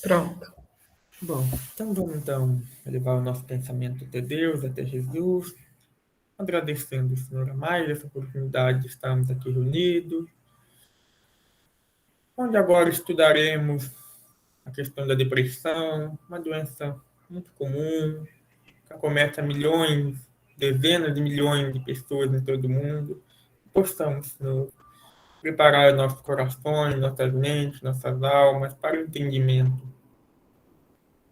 Pronto. Bom, então vamos elevar o nosso pensamento até Deus, até Jesus, agradecendo, Senhor, a mais essa oportunidade de estarmos aqui reunidos, onde agora estudaremos a questão da depressão, uma doença muito comum, que acomete a milhões, dezenas de milhões de pessoas em todo o mundo. Possamos, Senhor, preparar nossos corações, nossas mentes, nossas almas para o entendimento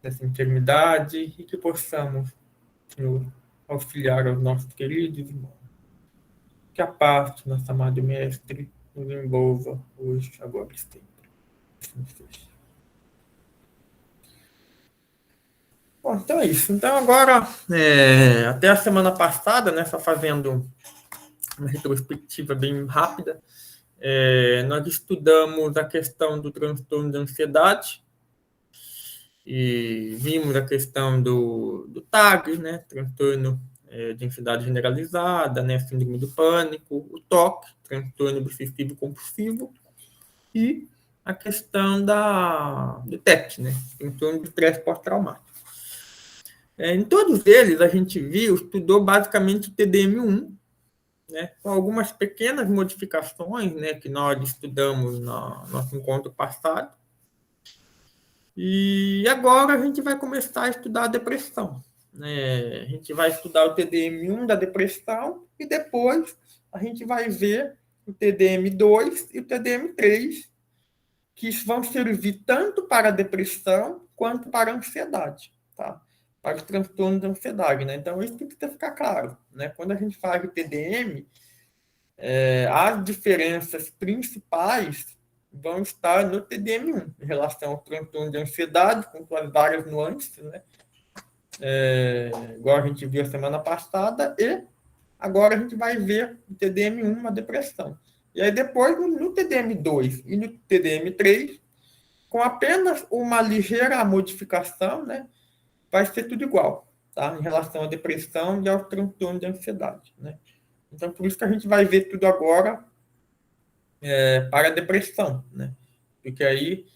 dessa enfermidade e que possamos, Senhor, auxiliar aos nossos queridos irmãos. Que a paz do nosso amado Mestre nos envolva hoje, agora e sempre. Assim seja. Bom, então é isso. Então agora, até a semana passada, né, só fazendo uma retrospectiva bem rápida, nós estudamos a questão do transtorno de ansiedade e vimos a questão do TAG, né, transtorno de ansiedade generalizada, né, síndrome do pânico, o TOC, transtorno obsessivo compulsivo, e a questão do TEP, né, transtorno de estresse pós-traumático. Em todos eles, a gente estudou basicamente o TDM1, né, com algumas pequenas modificações, né, que nós estudamos no nosso encontro passado. E agora a gente vai começar a estudar a depressão. Né? A gente vai estudar o TDM1 da depressão e depois a gente vai ver o TDM2 e o TDM3, que vão servir tanto para a depressão quanto para a ansiedade, tá? Para o transtorno de ansiedade, né? Então, isso tem que ficar claro, né? Quando a gente fala de TDM, as diferenças principais vão estar no TDM1, em relação ao transtorno de ansiedade, com suas várias nuances, né? Igual a gente viu a semana passada, e agora a gente vai ver o TDM1, uma depressão. E aí depois, no TDM2 e no TDM3, com apenas uma ligeira modificação, né, vai ser tudo igual, tá? Em relação à depressão e ao transtorno de ansiedade, né? Então, por isso que a gente vai ver tudo agora para a depressão, né? Porque aí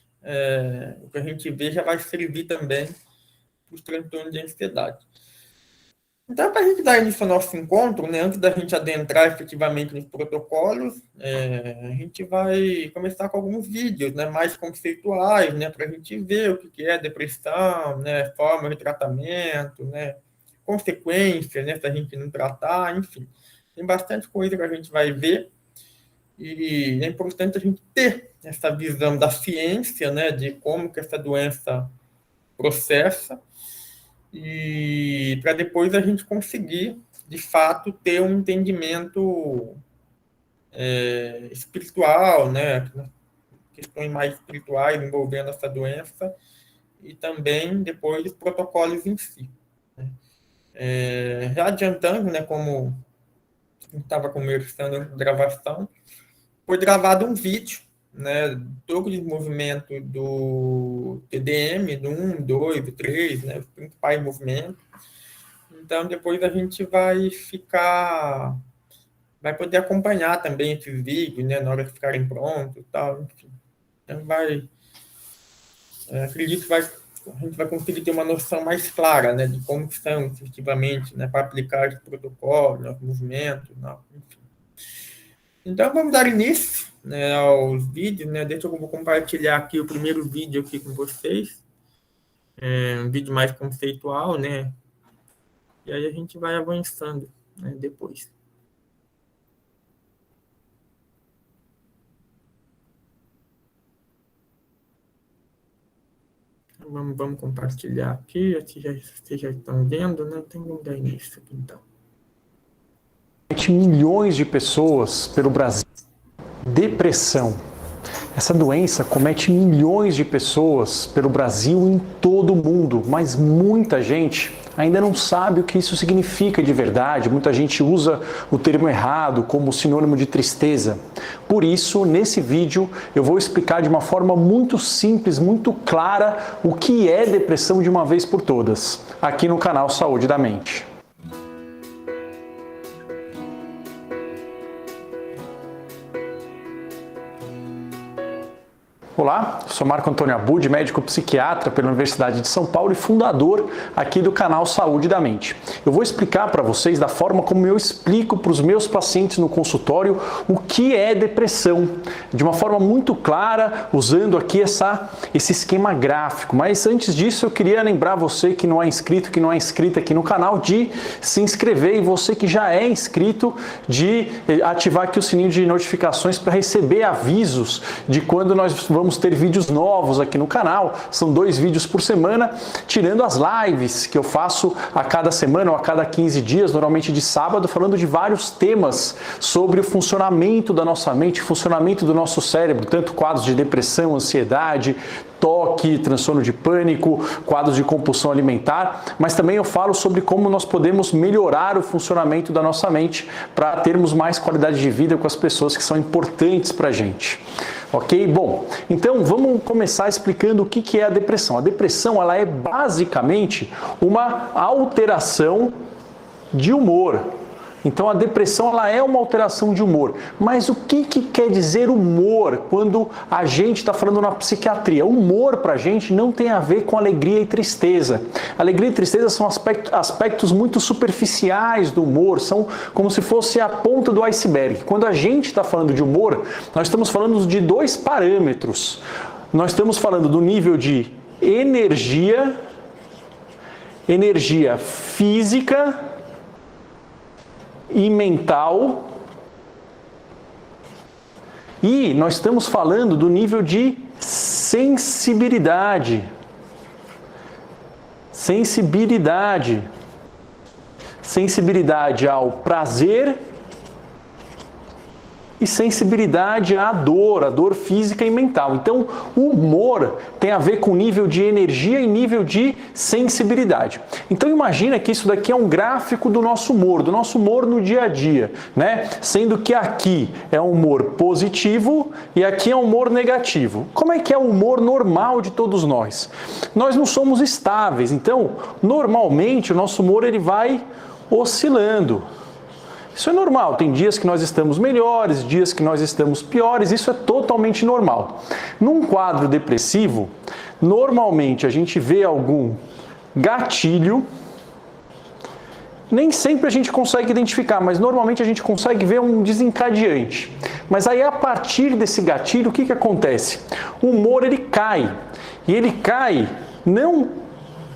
o que a gente vê já vai servir também para os transtornos de ansiedade. Então, para a gente dar início ao nosso encontro, né, antes da gente adentrar efetivamente nos protocolos, a gente vai começar com alguns vídeos, né, mais conceituais, né, para a gente ver o que é depressão, né, forma de tratamento, né, consequências, né, se a gente não tratar, enfim. Tem bastante coisa que a gente vai ver e é importante a gente ter essa visão da ciência, né, de como que essa doença processa, e para depois a gente conseguir, de fato, ter um entendimento espiritual, né, questões mais espirituais envolvendo essa doença, e também depois os protocolos em si. Né. Já adiantando, né, como estava conversando na gravação, foi gravado um vídeo, né, todo o movimento do TDM, do 1, 2, do 3, né, os principais movimentos. Então, depois a gente vai poder acompanhar também esses vídeos, né, na hora que ficarem prontos e tal, enfim. Então, acredito que a gente vai conseguir ter uma noção mais clara, né, de como são efetivamente, né, para aplicar esse protocolo, né, os movimentos, né, enfim. Então, vamos dar início, né, aos vídeos, né, deixa eu compartilhar aqui o primeiro vídeo aqui com vocês, um vídeo mais conceitual, né, e aí a gente vai avançando, né, depois. Vamos compartilhar aqui, vocês já estão vendo, né? Então vamos dar início aqui, então. Milhões de pessoas pelo Brasil. Depressão. Essa doença comete milhões de pessoas pelo Brasil e em todo o mundo, mas muita gente ainda não sabe o que isso significa de verdade. Muita gente usa o termo errado como sinônimo de tristeza. Por isso, nesse vídeo, eu vou explicar de uma forma muito simples, muito clara, o que é depressão de uma vez por todas, aqui no canal Saúde da Mente. Olá, eu sou Marco Antônio Abud, médico psiquiatra pela Universidade de São Paulo e fundador aqui do canal Saúde da Mente. Eu vou explicar para vocês da forma como eu explico para os meus pacientes no consultório o que é depressão, de uma forma muito clara, usando aqui esse esquema gráfico. Mas antes disso, eu queria lembrar você que não é inscrito, que não é inscrita aqui no canal, de se inscrever, e você que já é inscrito, de ativar aqui o sininho de notificações para receber avisos de quando nós vamos ter vídeos novos aqui no canal. São 2 vídeos por semana, tirando as lives que eu faço a cada semana ou a cada 15 dias, normalmente de sábado, falando de vários temas sobre o funcionamento da nossa mente, funcionamento do nosso cérebro, tanto quadros de depressão, ansiedade, toque, transtorno de pânico, quadros de compulsão alimentar, mas também eu falo sobre como nós podemos melhorar o funcionamento da nossa mente para termos mais qualidade de vida com as pessoas que são importantes para a gente. Ok? Bom, então vamos começar explicando o que é a depressão. A depressão, ela é basicamente uma alteração de humor. Então a depressão, ela é uma alteração de humor. Mas o que quer dizer humor quando a gente está falando na psiquiatria? Humor para a gente não tem a ver com alegria e tristeza. Alegria e tristeza são aspectos muito superficiais do humor, são como se fosse a ponta do iceberg. Quando a gente está falando de humor, nós estamos falando de 2 parâmetros. Nós estamos falando do nível de energia física e mental, e nós estamos falando do nível de sensibilidade ao prazer e sensibilidade à dor física e mental. Então, o humor tem a ver com nível de energia e nível de sensibilidade. Então, imagina que isso daqui é um gráfico do nosso humor no dia a dia, né? Sendo que aqui é um humor positivo e aqui é um humor negativo. Como é que é o humor normal de todos nós? Nós não somos estáveis, então, normalmente, o nosso humor ele vai oscilando. Isso é normal, tem dias que nós estamos melhores, dias que nós estamos piores, isso é totalmente normal. Num quadro depressivo, normalmente a gente vê algum gatilho, nem sempre a gente consegue identificar, mas normalmente a gente consegue ver um desencadeante. Mas aí a partir desse gatilho, o que acontece? O humor ele cai, e ele cai não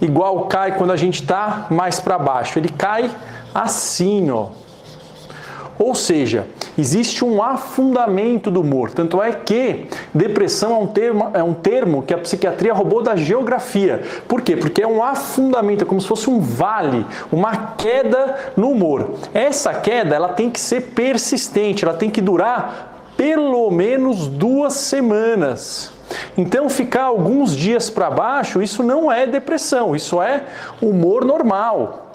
igual cai quando a gente está mais para baixo, ele cai assim, ó. Ou seja, existe um afundamento do humor. Tanto é que depressão é um termo que a psiquiatria roubou da geografia. Por quê? Porque é um afundamento, é como se fosse um vale, uma queda no humor. Essa queda ela tem que ser persistente, ela tem que durar pelo menos 2 semanas. Então, ficar alguns dias para baixo, isso não é depressão, isso é humor normal.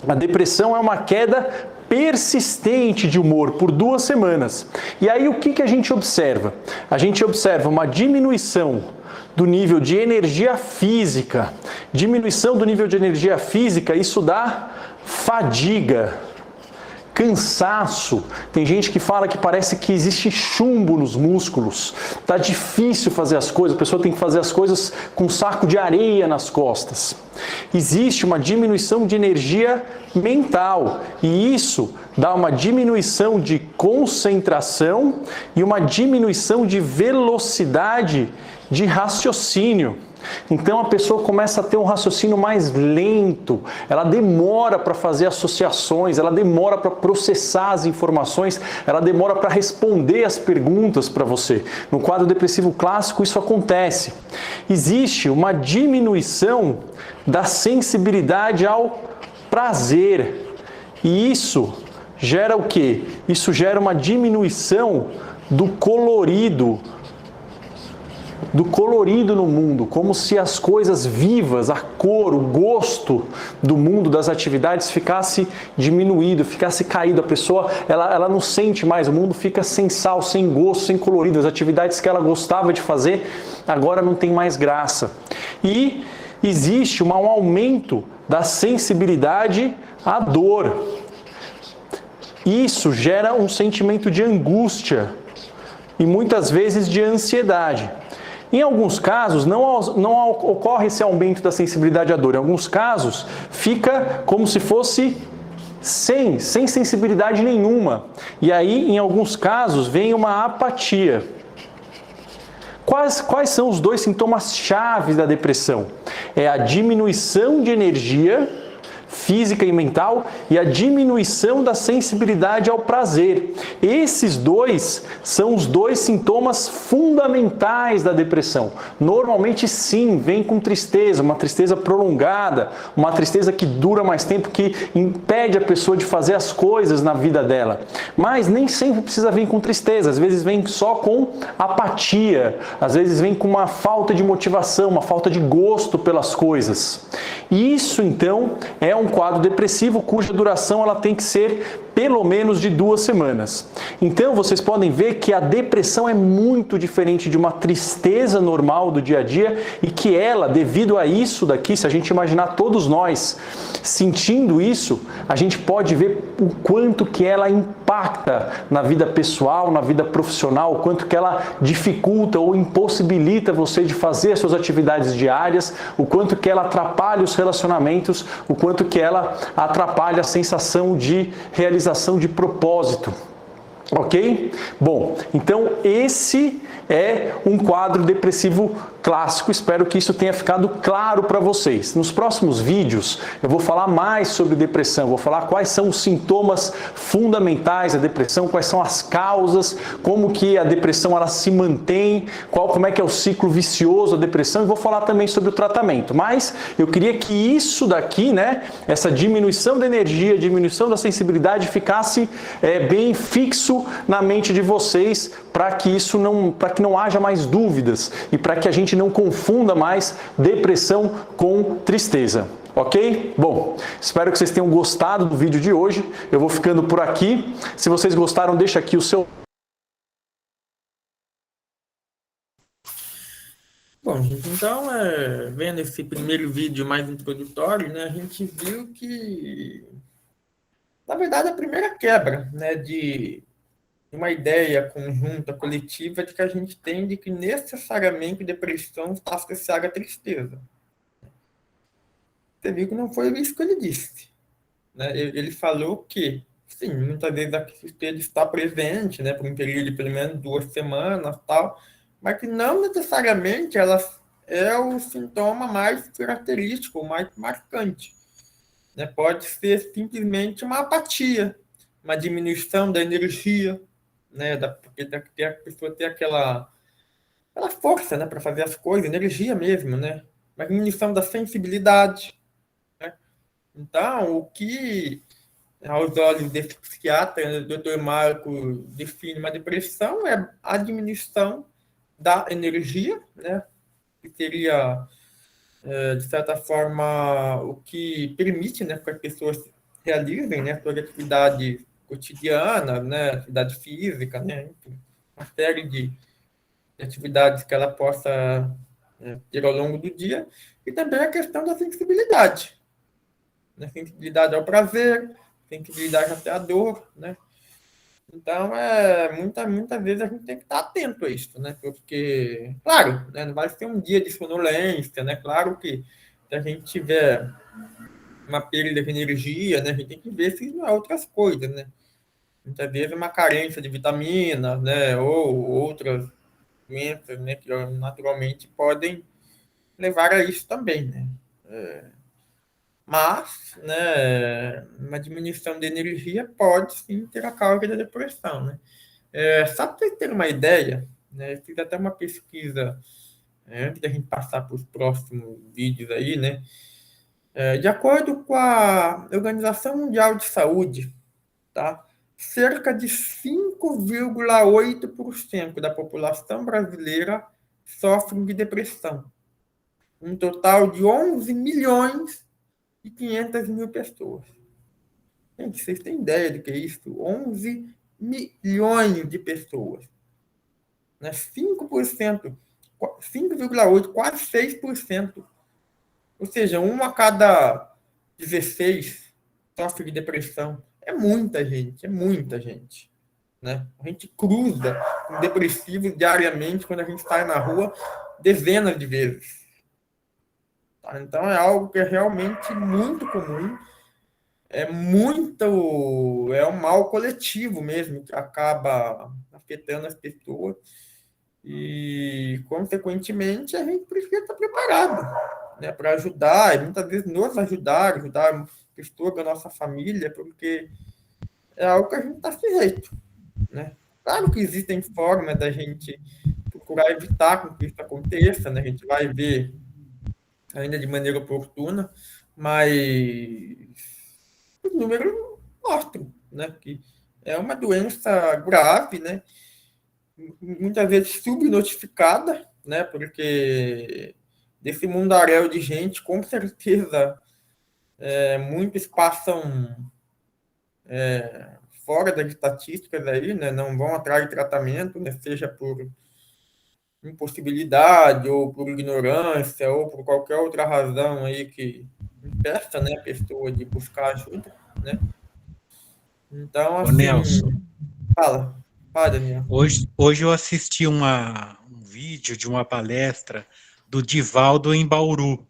A depressão é uma queda persistente de humor por 2 semanas. E aí o que a gente observa? A gente observa uma diminuição do nível de energia física. Diminuição do nível de energia física, isso dá fadiga, cansaço. Tem gente que fala que parece que existe chumbo nos músculos. Tá difícil fazer as coisas, a pessoa tem que fazer as coisas com um saco de areia nas costas. Existe uma diminuição de energia mental e isso dá uma diminuição de concentração e uma diminuição de velocidade de raciocínio. Então a pessoa começa a ter um raciocínio mais lento, ela demora para fazer associações, ela demora para processar as informações, ela demora para responder as perguntas para você. No quadro depressivo clássico isso acontece. Existe uma diminuição da sensibilidade ao prazer e isso gera o quê? Isso gera uma diminuição do colorido no mundo, como se as coisas vivas, a cor, o gosto do mundo, das atividades ficasse diminuído, ficasse caído. A pessoa, ela não sente mais, o mundo fica sem sal, sem gosto, sem colorido. As atividades que ela gostava de fazer, agora não tem mais graça. E existe um aumento da sensibilidade à dor. Isso gera um sentimento de angústia e muitas vezes de ansiedade. Em alguns casos, não ocorre esse aumento da sensibilidade à dor. Em alguns casos, fica como se fosse sem sensibilidade nenhuma. E aí, em alguns casos, vem uma apatia. Quais são os dois sintomas chaves da depressão? É a diminuição de energia física e mental e a diminuição da sensibilidade ao prazer. Esses dois são os dois sintomas fundamentais da depressão. Normalmente, sim, vem com tristeza, uma tristeza prolongada, uma tristeza que dura mais tempo, que impede a pessoa de fazer as coisas na vida dela. Mas nem sempre precisa vir com tristeza, às vezes vem só com apatia, às vezes vem com uma falta de motivação, uma falta de gosto pelas coisas. Isso, então, é um quadro depressivo cuja duração ela tem que ser pelo menos de 2 semanas. Então, vocês podem ver que a depressão é muito diferente de uma tristeza normal do dia a dia e que ela, devido a isso daqui, se a gente imaginar todos nós sentindo isso, a gente pode ver o quanto que ela impacta na vida pessoal, na vida profissional, o quanto que ela dificulta ou impossibilita você de fazer as suas atividades diárias, o quanto que ela atrapalha os relacionamentos, o quanto que ela atrapalha a sensação de realização de propósito. Ok? Bom, então esse é um quadro depressivo clássico. Espero que isso tenha ficado claro para vocês. Nos próximos vídeos eu vou falar mais sobre depressão, vou falar quais são os sintomas fundamentais da depressão, quais são as causas, como que a depressão ela se mantém, como é que é o ciclo vicioso da depressão, e vou falar também sobre o tratamento. Mas eu queria que isso daqui, né, essa diminuição da energia, diminuição da sensibilidade ficasse bem fixo na mente de vocês, para que não haja mais dúvidas e para que a gente não confunda mais depressão com tristeza. Ok? Bom, espero que vocês tenham gostado do vídeo de hoje. Eu vou ficando por aqui. Se vocês gostaram, deixa aqui o seu... Bom, gente, então, vendo esse primeiro vídeo mais introdutório, né, a gente viu que, na verdade, a primeira quebra, né, de uma ideia conjunta, coletiva, de que a gente tem de que necessariamente depressão está associada à tristeza. Você viu que não foi isso que ele disse. Né? Ele falou que, sim, muitas vezes a tristeza está presente, né, por um período de pelo menos 2 semanas, tal, mas que não necessariamente ela é o sintoma mais característico, mais marcante. Né? Pode ser simplesmente uma apatia, uma diminuição da energia, né, porque a pessoa tem aquela força, né, para fazer as coisas, energia mesmo, né, uma diminuição da sensibilidade, né? Então, o que aos olhos desse psiquiatra, o Dr. Marco, define uma depressão é a diminuição da energia, né, que seria, de certa forma, o que permite, né, que as pessoas realizem, né, suas atividades cotidiana, né, atividade física, né, enfim, uma série de atividades que ela possa ter ao longo do dia, e também a questão da sensibilidade, né, sensibilidade ao prazer, sensibilidade até à dor, né. Então, muitas vezes a gente tem que estar atento a isso, né, porque, claro, né, não vai ser um dia de sonolência, né, claro que se a gente tiver uma perda de energia, né, a gente tem que ver se não é outras coisas, né. Muitas vezes uma carência de vitamina, né, ou outras doenças, né, que naturalmente podem levar a isso também, né. Mas, né, uma diminuição de energia pode sim ter a causa da depressão, né. Só para vocês terem uma ideia, né, eu fiz até uma pesquisa antes da gente passar para os próximos vídeos aí, né. De acordo com a Organização Mundial de Saúde, tá? Cerca de 5,8% da população brasileira sofre de depressão. Um total de 11 milhões e 500 mil pessoas. Gente, vocês têm ideia do que é isso? 11 milhões de pessoas. Né? 5%, 5,8%, quase 6%. Ou seja, 1 a cada 16 sofre de depressão. É muita gente, né? A gente cruza com depressivos diariamente quando a gente sai na rua. dezenas de vezes. Tá? Então, é algo que é realmente muito comum, é um mal coletivo mesmo, que acaba afetando as pessoas, e, consequentemente, a gente precisa estar preparado, né, para ajudar, e muitas vezes nos ajudar pessoas da nossa família, porque é algo que a gente está sujeito, né? Claro que existem formas da gente procurar evitar com que isso aconteça, né? A gente vai ver ainda de maneira oportuna, mas os números mostram, né, que é uma doença grave, né, muitas vezes subnotificada, né, porque desse mundaréu de gente, com certeza, muitos passam fora das estatísticas aí, né, não vão atrás de tratamento, né, seja por impossibilidade, ou por ignorância, ou por qualquer outra razão aí que impeça, né, a pessoa de buscar ajuda, né? Então, Ô, assim, Nelson, fala, Daniel. hoje eu assisti um vídeo de uma palestra do Divaldo em Bauru,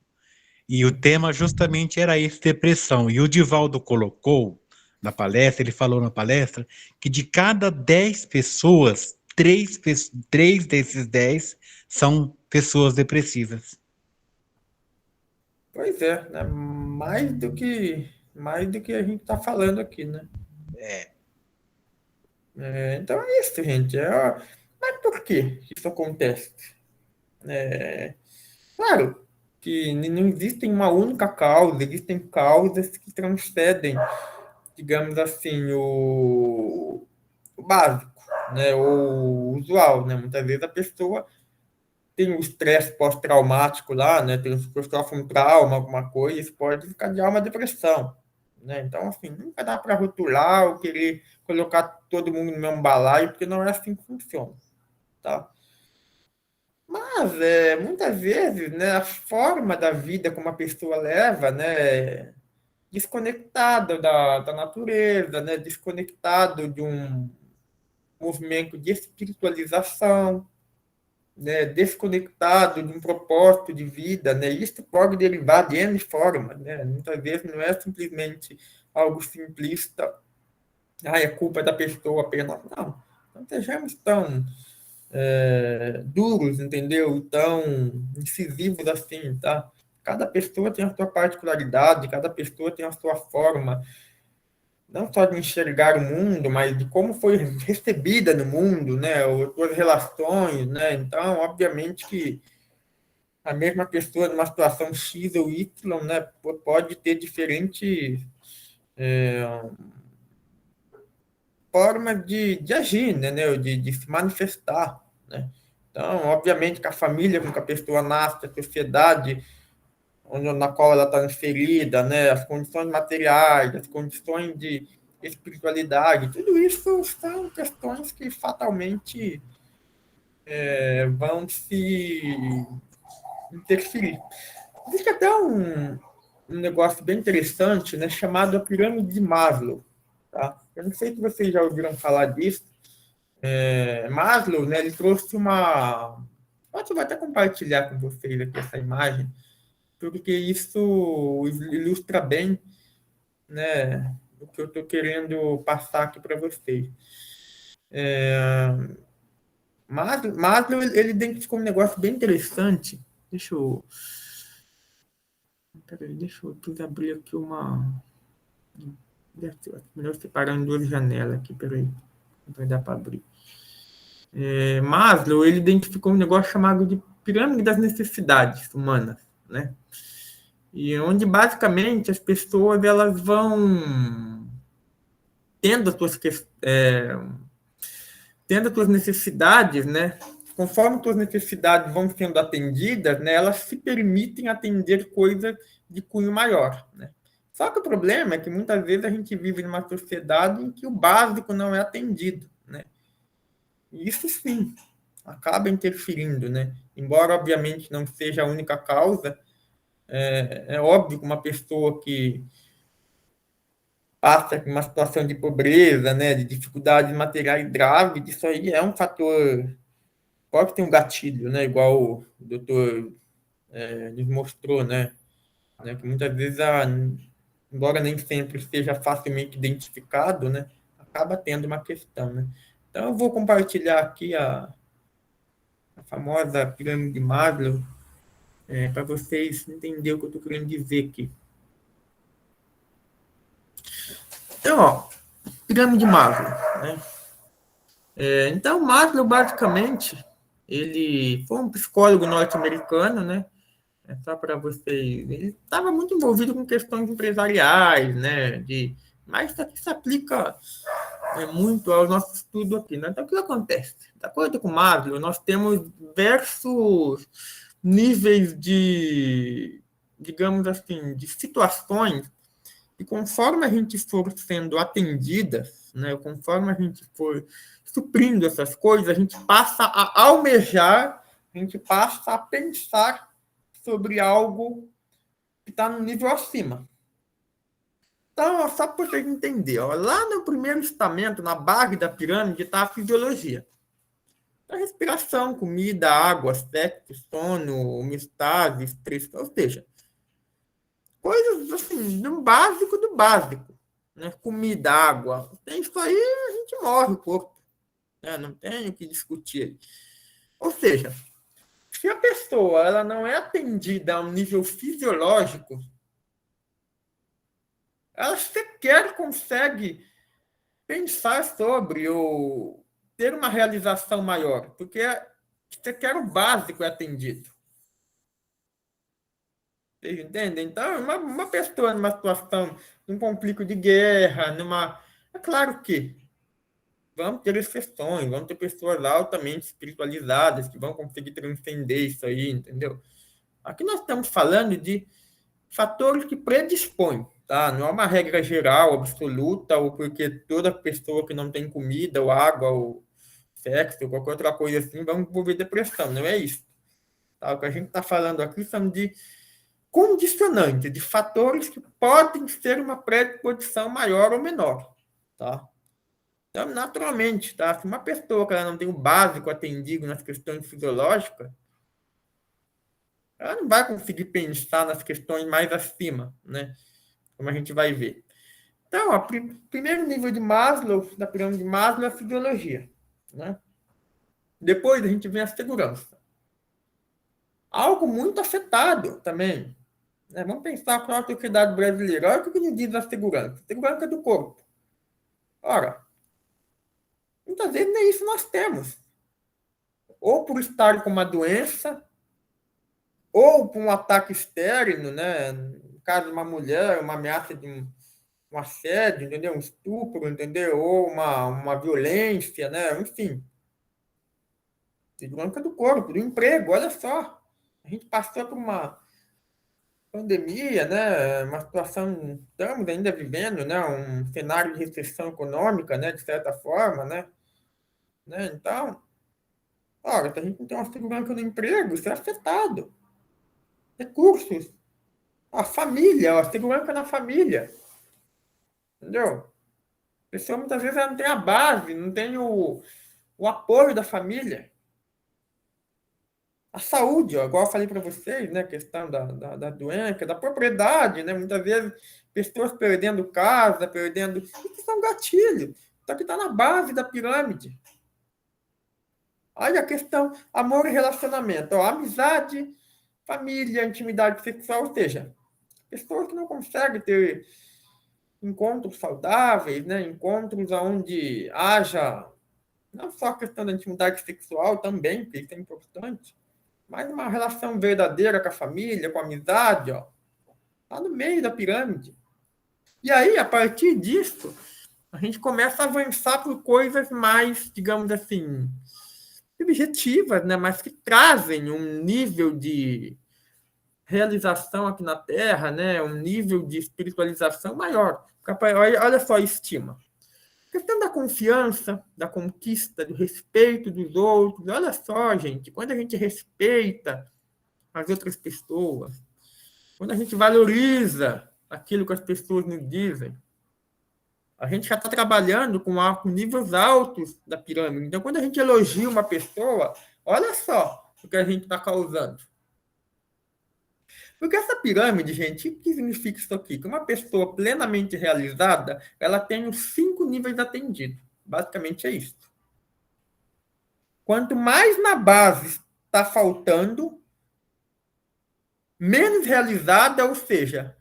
e o tema justamente era esse, depressão. E o Divaldo colocou na palestra, ele falou na palestra, que de cada 10 pessoas, três desses 10 são pessoas depressivas. Pois é, né? Mais do que a gente está falando aqui, né? Então é isso, gente. Mas por que isso acontece? Claro que não existe uma única causa, existem causas que transcendem, digamos assim, o básico, né? O usual, né? Muitas vezes a pessoa tem o estresse pós-traumático lá, né? Tem sofre um trauma, alguma coisa, isso pode desencadear uma depressão, né? Então, assim, nunca dá para rotular ou querer colocar todo mundo no mesmo balaio, porque não é assim que funciona, tá? Mas, muitas vezes, né, a forma da vida como a pessoa leva, né, desconectado da natureza, né, desconectado de um movimento de espiritualização, né, desconectado de um propósito de vida, né, isso pode derivar de N formas, né, muitas vezes não é simplesmente algo simplista, é culpa da pessoa apenas, não sejamos tão duros, entendeu, tão incisivos assim, tá? Cada pessoa tem a sua particularidade, cada pessoa tem a sua forma, não só de enxergar o mundo, mas de como foi recebida no mundo, né, as suas relações, né, então, obviamente que a mesma pessoa numa situação X ou Y, né, pode ter diferentes formas de agir, né, de se manifestar, né. Então, obviamente que a família com que a pessoa nasce, a sociedade na qual ela está inserida, né, as condições materiais, as condições de espiritualidade, tudo isso são questões que fatalmente vão se interferir. Existe até um negócio bem interessante, né, chamado a pirâmide de Maslow. Tá? Eu não sei se vocês já ouviram falar disso. Maslow, né, ele trouxe uma... Eu vou até compartilhar com vocês aqui essa imagem, porque isso ilustra bem, né, o que eu estou querendo passar aqui para vocês. Maslow, ele identificou um negócio bem interessante. Deixa eu abrir aqui uma... Melhor separar em duas janelas aqui, peraí. Não vai dar para abrir. Maslow, ele identificou um negócio chamado de pirâmide das necessidades humanas, né? E onde, basicamente, as pessoas elas vão tendo as suas necessidades, né? Conforme as suas necessidades vão sendo atendidas, né, elas se permitem atender coisas de cunho maior, né? Só que o problema é que muitas vezes a gente vive numa sociedade em que o básico não é atendido, né? E isso sim acaba interferindo, né? Embora obviamente não seja a única causa, é óbvio que uma pessoa que passa por uma situação de pobreza, né, de dificuldades materiais graves, isso aí é um fator pode ter um gatilho, né? Igual o doutor nos mostrou, né? Que muitas vezes, embora nem sempre seja facilmente identificado, né? Acaba tendo uma questão, né? Então, eu vou compartilhar aqui a famosa pirâmide de Maslow, para vocês entenderem o que eu estou querendo dizer aqui. Então, ó, pirâmide de Maslow, né? Então, Maslow, basicamente, ele foi um psicólogo norte-americano, né? Só para vocês. Ele estava muito envolvido com questões empresariais, né? Mas isso aqui se aplica muito ao nosso estudo aqui, né? Então, o que acontece? De acordo com Maslow, nós temos diversos níveis de, digamos assim, de situações, e conforme a gente for sendo atendidas, né? Conforme a gente for suprindo essas coisas, a gente passa a almejar, a gente passa a pensar sobre algo que está no nível acima. Então, só para vocês entenderem, lá no primeiro estamento, na base da pirâmide, está a fisiologia. A respiração, comida, água, sexo, sono, homeostase, estresse, ou seja, coisas assim, do básico, né? Comida, água, tem isso aí, a gente morre o corpo. Não tem o que discutir. Ou seja, se a pessoa ela não é atendida a um nível fisiológico, ela sequer consegue pensar sobre ou ter uma realização maior, porque sequer o básico é atendido. Vocês entendem? Então, uma pessoa numa situação, num conflito de guerra, é claro que vamos ter exceções, vamos ter pessoas altamente espiritualizadas que vão conseguir transcender isso aí, entendeu? Aqui nós estamos falando de fatores que predispõem, tá? Não é uma regra geral, absoluta, ou porque toda pessoa que não tem comida, ou água, ou sexo, ou qualquer outra coisa assim, vai envolver depressão. Não é isso. Tá? O que a gente está falando aqui são de condicionantes, de fatores que podem ser uma predisposição maior ou menor, tá? Então, naturalmente, tá? Se uma pessoa que ela não tem o básico atendido nas questões fisiológicas, ela não vai conseguir pensar nas questões mais acima, né? Como a gente vai ver. Então, o primeiro nível de Maslow, da pirâmide de Maslow, é a fisiologia, né? Depois a gente vem a segurança. Algo muito afetado também, né? Vamos pensar com a sociedade brasileira. Olha o que nos diz a segurança. Segurança do corpo. Ora, muitas vezes nem isso nós temos. Ou por estar com uma doença, ou por um ataque externo, né? No caso de uma mulher, uma ameaça de um assédio, entendeu? Um estupro, entendeu? Ou uma violência, né? Enfim. Segurança do corpo, do emprego, olha só. A gente passou por uma pandemia, né? Uma situação, estamos ainda vivendo, né? Um cenário de recessão econômica, né? De certa forma, né? Então, ora, se a gente não tem uma segurança no emprego, isso é afetado. Recursos, a família, a segurança na família. Entendeu? A pessoa muitas vezes ela não tem a base, não tem o apoio da família. A saúde, igual eu falei para vocês, né? A questão da doença, da propriedade, né? Muitas vezes pessoas perdendo casa, perdendo. Isso são gatilhos. Isso aqui está na base da pirâmide. Olha a questão amor e relacionamento. Amizade, família, intimidade sexual, ou seja, pessoas que não conseguem ter encontros saudáveis, né? Encontros onde haja não só a questão da intimidade sexual também, porque isso é importante, mas uma relação verdadeira com a família, com a amizade, lá no meio da pirâmide. E aí, a partir disso, a gente começa a avançar por coisas mais, digamos assim, objetivas, né? Mas que trazem um nível de realização aqui na Terra, né? Um nível de espiritualização maior. Olha só a estima. A questão da confiança, da conquista, do respeito dos outros. Olha só, gente, quando a gente respeita as outras pessoas, quando a gente valoriza aquilo que as pessoas nos dizem, a gente já está trabalhando com níveis altos da pirâmide. Então, quando a gente elogia uma pessoa, Olha só o que a gente está causando. Porque essa pirâmide, gente, o que significa isso aqui? Que uma pessoa plenamente realizada, ela tem os 5 níveis atendidos. Basicamente é isso. Quanto mais na base está faltando, menos realizada, ou seja,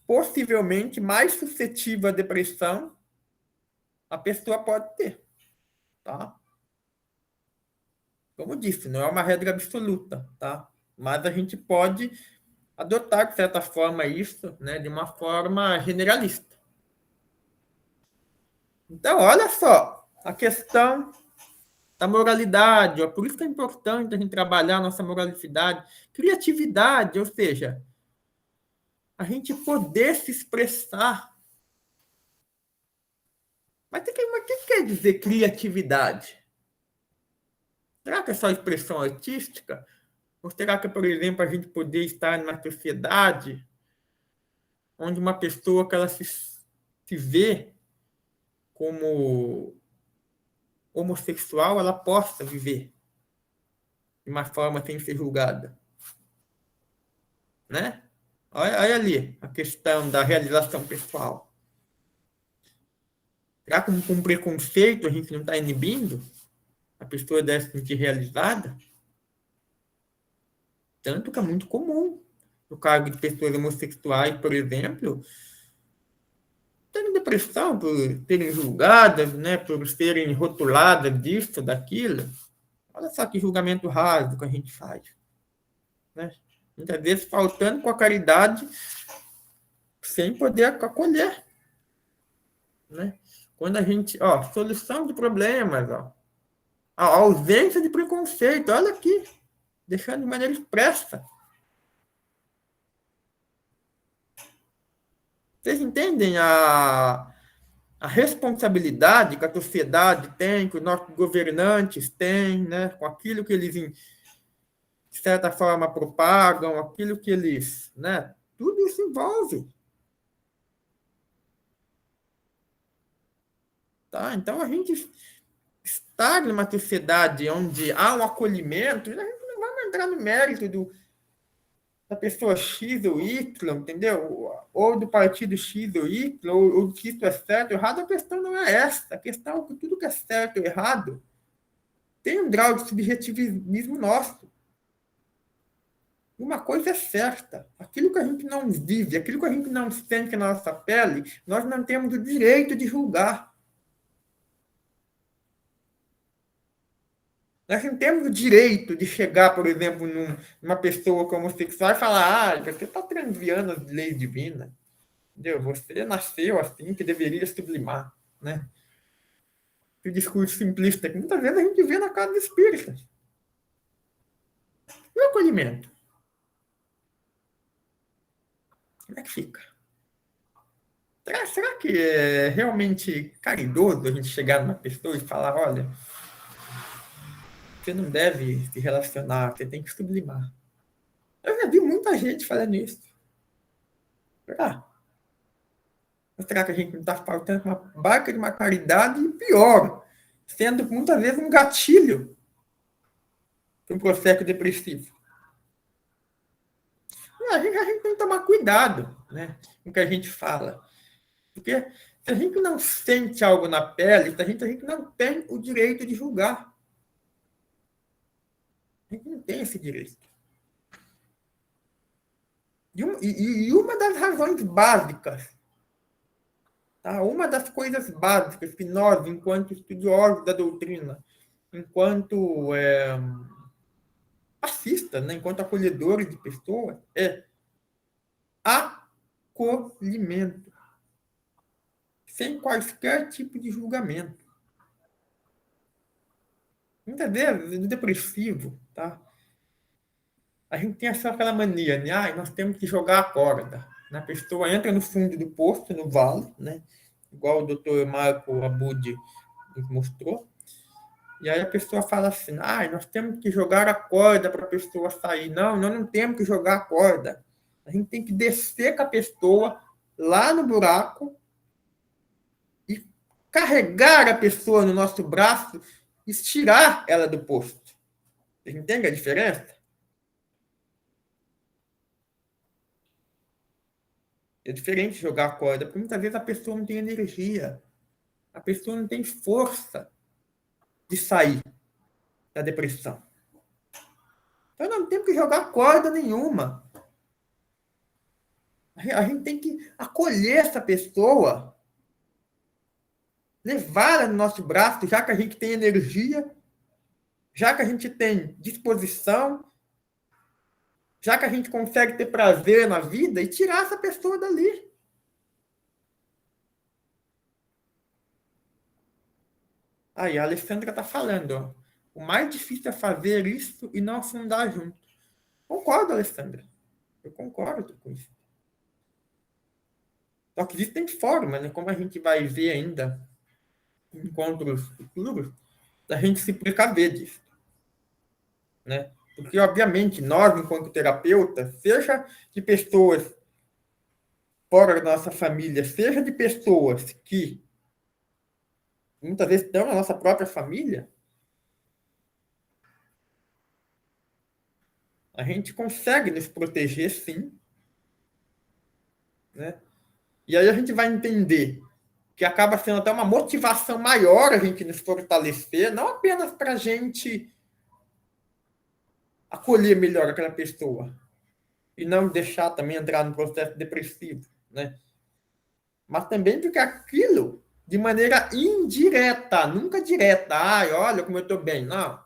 possivelmente mais suscetível à depressão, a pessoa pode ter. Tá? Como eu disse, não é uma regra absoluta, tá? Mas a gente pode adotar, de certa forma, isso, né, de uma forma generalista. Então, olha só, a questão da moralidade, ó, por isso que é importante a gente trabalhar a nossa moralidade, criatividade, ou seja, a gente poder se expressar. Mas o que quer dizer criatividade? Será que é só expressão artística? Ou será que, por exemplo, a gente poder estar numa sociedade onde uma pessoa que ela se vê como homossexual, ela possa viver de uma forma sem ser julgada? Né? Olha ali a questão da realização pessoal. Será que com preconceito a gente não está inibindo? A pessoa deve se sentir realizada? Tanto que é muito comum, no caso de pessoas homossexuais, por exemplo, terem depressão por serem julgadas, né, por serem rotuladas disso, daquilo. Olha só que julgamento raso que a gente faz. Né? Muitas vezes faltando com a caridade, sem poder acolher. Né? Quando a gente... solução de problemas, a ausência de preconceito, olha aqui, deixando de maneira expressa. Vocês entendem a responsabilidade que a sociedade tem, que os nossos governantes têm, né, com aquilo que eles, de certa forma, propagam, aquilo que eles... Né, tudo isso envolve. Tá? Então, a gente estar numa sociedade onde há um acolhimento, a gente não vai entrar no mérito da pessoa X ou Y, entendeu? Ou do partido X ou Y, ou que isso é certo ou errado. A questão não é essa. A questão é que tudo que é certo ou errado tem um grau de subjetivismo nosso. Uma coisa é certa. Aquilo que a gente não vive, aquilo que a gente não sente na nossa pele, nós não temos o direito de julgar. Nós não temos o direito de chegar, por exemplo, numa pessoa homossexual e falar: você está transviando as leis divinas. Entendeu? Você nasceu assim, que deveria sublimar. Né? O discurso simplista que muitas vezes a gente vê na casa dos espíritas. E o acolhimento? Como é que fica? Será que é realmente caridoso a gente chegar numa pessoa e falar: olha, você não deve se relacionar, você tem que sublimar? Eu já vi muita gente falando isso. Será que a gente não está faltando uma barca de uma caridade e pior, sendo muitas vezes um gatilho para um processo depressivo? A gente tem que tomar cuidado, né, com o que a gente fala. Porque se a gente não sente algo na pele, a gente não tem o direito de julgar. A gente não tem esse direito. E uma das razões básicas, tá? Uma das coisas básicas que nós, enquanto estudiosos da doutrina, enquanto passistas, né, enquanto acolhedores de pessoas, é acolhimento. Sem quaisquer tipo de julgamento. Muitas vezes, no depressivo, tá? A gente tem só aquela mania, né? Nós temos que jogar a corda. A pessoa entra no fundo do poço, no vale, né? Igual o doutor Marco Abud nos mostrou. E aí a pessoa fala assim: nós temos que jogar a corda para a pessoa sair. Não, nós não temos que jogar a corda. A gente tem que descer com a pessoa lá no buraco e carregar a pessoa no nosso braço e estirar ela do poço. Vocês entendem a diferença? É diferente jogar corda, porque muitas vezes a pessoa não tem energia, a pessoa não tem força de sair da depressão. Então não tem que jogar corda nenhuma. A gente tem que acolher essa pessoa, levá-la no nosso braço, já que a gente tem energia, já que a gente tem disposição, já que a gente consegue ter prazer na vida, e tirar essa pessoa dali. Aí, a Alessandra está falando, ó, o mais difícil é fazer isso e não afundar junto. Concordo, Alessandra. Eu concordo com isso. Só que existem formas, né? Como a gente vai ver ainda em encontros futuros, da gente se precaver disso. Né? Porque, obviamente, nós, enquanto terapeutas, seja de pessoas fora da nossa família, seja de pessoas que muitas vezes estão na nossa própria família, a gente consegue nos proteger, sim. Né? E aí a gente vai entender que acaba sendo até uma motivação maior a gente nos fortalecer, não apenas para a gente acolher melhor aquela pessoa e não deixar também entrar no processo depressivo, né? Mas também porque aquilo, de maneira indireta, nunca direta, ai, olha como eu estou bem, não.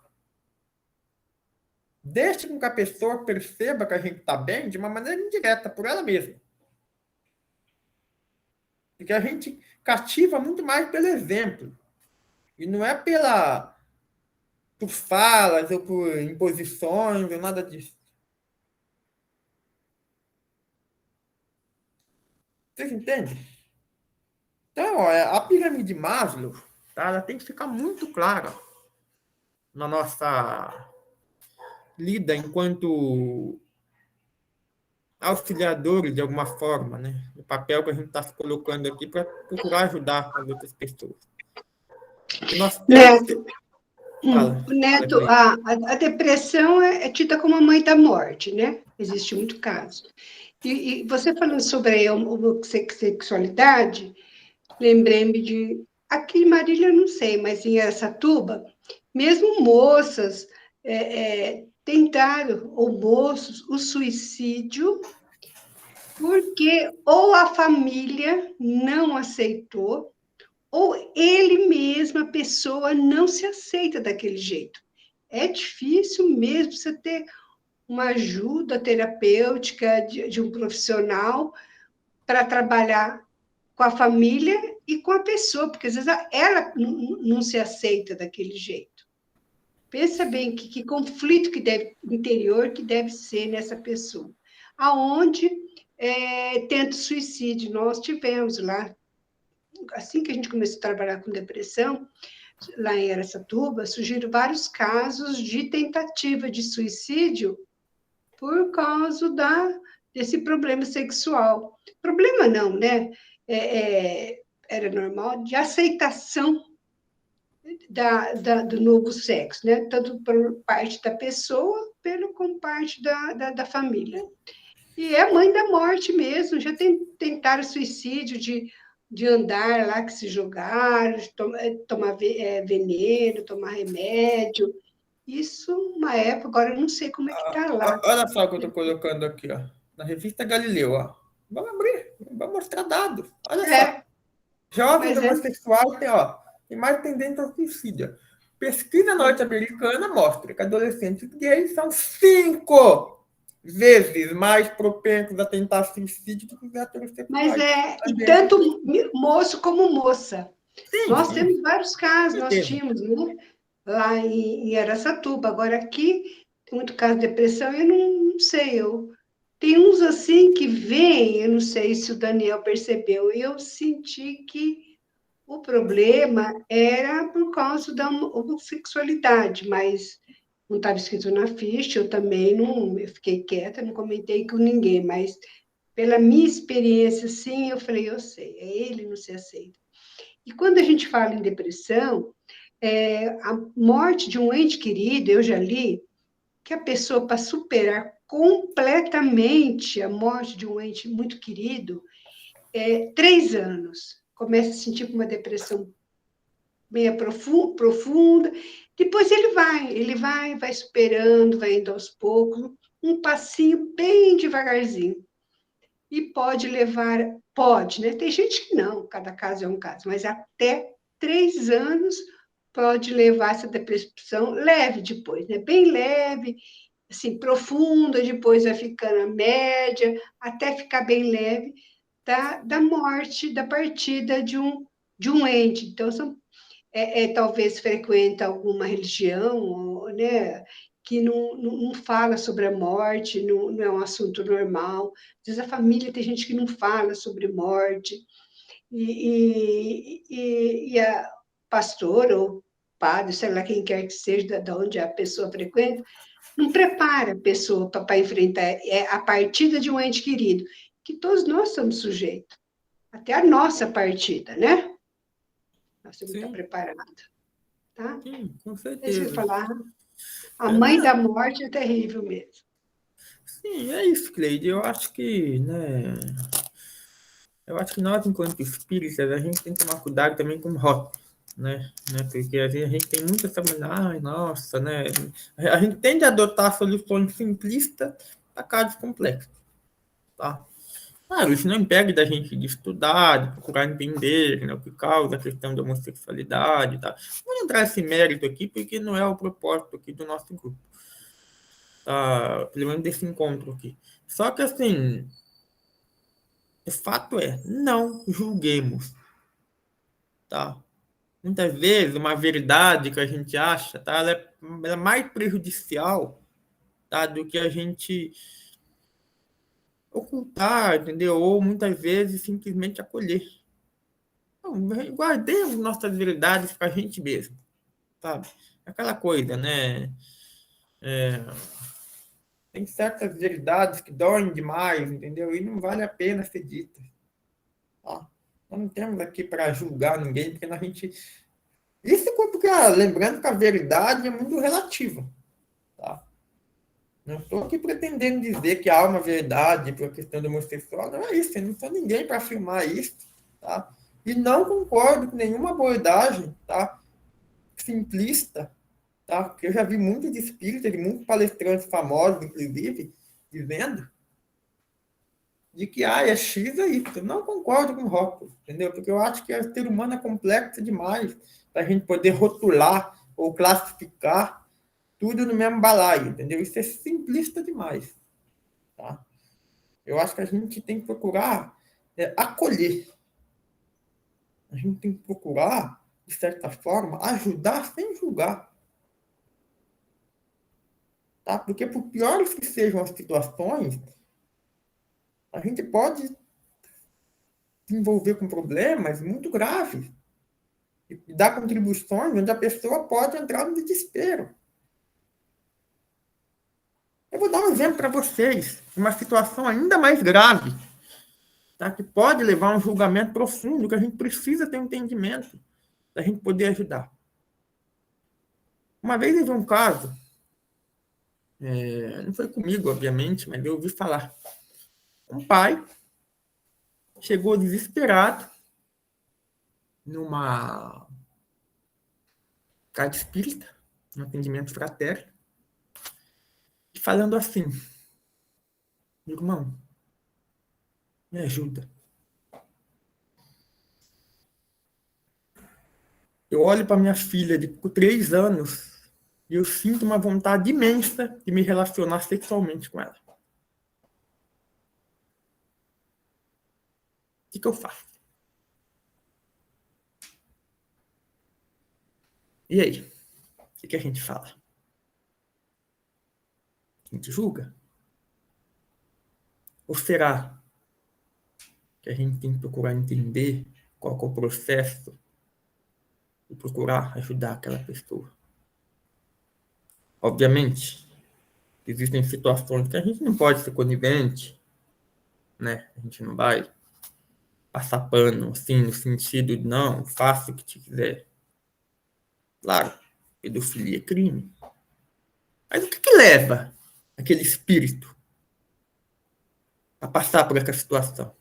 Deixe com que a pessoa perceba que a gente está bem de uma maneira indireta, por ela mesma. Porque a gente cativa muito mais pelo exemplo. E não é por falas ou por imposições ou nada disso. Vocês entendem? Então, ó, a pirâmide de Maslow, tá, ela tem que ficar muito clara na nossa lida enquanto auxiliadores, de alguma forma, né? O papel que a gente está se colocando aqui para procurar ajudar as outras pessoas. E nós temos que... Neto, a depressão é tida como a mãe da morte, né? Existe muito caso. E você falando sobre a homossexualidade, lembrei-me de... Aqui em Marília, eu não sei, mas em Araçatuba, mesmo moças tentaram, ou moços, o suicídio, porque ou a família não aceitou, ou ele mesmo, a pessoa, não se aceita daquele jeito. É difícil mesmo você ter uma ajuda terapêutica de um profissional para trabalhar com a família e com a pessoa, porque às vezes ela não se aceita daquele jeito. Pensa bem que conflito interior que deve ser nessa pessoa. Aonde tenta suicídio, nós tivemos lá, assim que a gente começou a trabalhar com depressão, lá em Araçatuba, surgiram vários casos de tentativa de suicídio por causa desse problema sexual. Problema não, né? Era normal, de aceitação do novo sexo, né? Tanto por parte da pessoa, como parte da família. E é a mãe da morte mesmo, já tentaram suicídio de andar lá, que se jogaram, tomar veneno, tomar remédio. Isso, uma época, agora eu não sei como é que está lá. Olha só o que eu estou colocando aqui, ó, na revista Galileu. Ó. Vamos abrir, vamos mostrar dados. Olha só. Jovens homossexuais tem mais tendência ao suicídio. Pesquisa norte-americana mostra que adolescentes gays são 5 vezes mais propensos a tentar suicídio do que os heterossexuais. Mas tanto moço como moça. Sim, nós temos vários casos, nós tínhamos, né? Lá em Araçatuba. Agora aqui, tem muito caso de depressão, eu não sei, tem uns assim que vêm, eu não sei se o Daniel percebeu, eu senti que o problema era por causa da homossexualidade, mas não estava escrito na ficha, eu também não, eu fiquei quieta, não comentei com ninguém, mas pela minha experiência, sim, eu falei, eu sei, ele não se aceita. E quando a gente fala em depressão, a morte de um ente querido, eu já li, que a pessoa, para superar completamente a morte de um ente muito querido, 3 anos. Começa a sentir uma depressão meio profunda. Depois vai superando, vai indo aos poucos, um passinho bem devagarzinho. E pode, né? Tem gente que não, cada caso é um caso, mas até 3 anos pode levar essa depressão leve depois, né? Bem leve, assim, profunda, depois vai ficando média, até ficar bem leve, da morte, da partida de um ente. Então, talvez frequenta alguma religião, né, que não fala sobre a morte, não é um assunto normal. Às vezes a família tem gente que não fala sobre morte, e a pastora ou padre, sei lá quem quer que seja, da onde a pessoa frequenta, não prepara a pessoa para enfrentar a partida de um ente querido, que todos nós somos sujeitos, até a nossa partida, né? Nós temos que estar preparados, tá? Sim, com Deixa eu certeza. falar, a mãe da morte é terrível mesmo. Sim, é isso, Cleide. Eu acho que, né? Eu acho que nós, enquanto espíritas, a gente tem que tomar cuidado também com o rótulo, né? Porque às vezes a gente tem muita essa, ai, nossa, né? A gente tende a adotar soluções simplistas para casos complexos, tá? Claro, isso não impede da gente de estudar, de procurar entender, né, o que causa a questão da homossexualidade, tá? Não vou entrar nesse mérito aqui, porque não é o propósito aqui do nosso grupo, tá? Pelo menos desse encontro aqui. Só que, assim, o fato é, não julguemos, tá? Muitas vezes, uma verdade que a gente acha, tá? Ela é mais prejudicial, tá? Do que a gente ocultar, entendeu? Ou muitas vezes simplesmente acolher. Então, guardemos nossas verdades para a gente mesmo, sabe? Aquela coisa, né? Tem certas verdades que doem demais, entendeu? E não vale a pena ser ditas, tá? Nós não temos aqui para julgar ninguém, porque a gente... Isso porque, lembrando que a verdade é muito relativa, tá? Não estou aqui pretendendo dizer que há uma verdade para a questão do homossexual, não é isso, eu não sou ninguém para afirmar isso, tá? E não concordo com nenhuma abordagem, tá? Simplista, tá? Porque eu já vi muitos espíritas, muitos palestrantes famosos, inclusive, dizendo de que é X é Y. Eu não concordo com o rótulo, entendeu? Porque eu acho que o ser humano é complexo demais para a gente poder rotular ou classificar tudo no mesmo balaio, entendeu? Isso é simplista demais, tá? Eu acho que a gente tem que procurar acolher. A gente tem que procurar, de certa forma, ajudar sem julgar. Tá? Porque, por piores que sejam as situações, a gente pode se envolver com problemas muito graves e dar contribuições onde a pessoa pode entrar no desespero. Eu vou dar um exemplo para vocês, uma situação ainda mais grave, tá? Que pode levar a um julgamento profundo, que a gente precisa ter um entendimento para a gente poder ajudar. Uma vez eu vi um caso, não foi comigo, obviamente, mas eu ouvi falar. Um pai chegou desesperado numa casa espírita, um atendimento fraterno, e falando assim: irmão, me ajuda. Eu olho para minha filha de 3 anos e eu sinto uma vontade imensa de me relacionar sexualmente com ela. O que eu faço? E aí? O que a gente fala? A gente julga? Ou será que a gente tem que procurar entender qual é o processo e procurar ajudar aquela pessoa? Obviamente, existem situações que a gente não pode ser conivente, né? A gente não vai passar pano, assim, no sentido de não, faça o que te quiser. Claro, pedofilia é crime. Mas o que leva aquele espírito a passar por essa situação?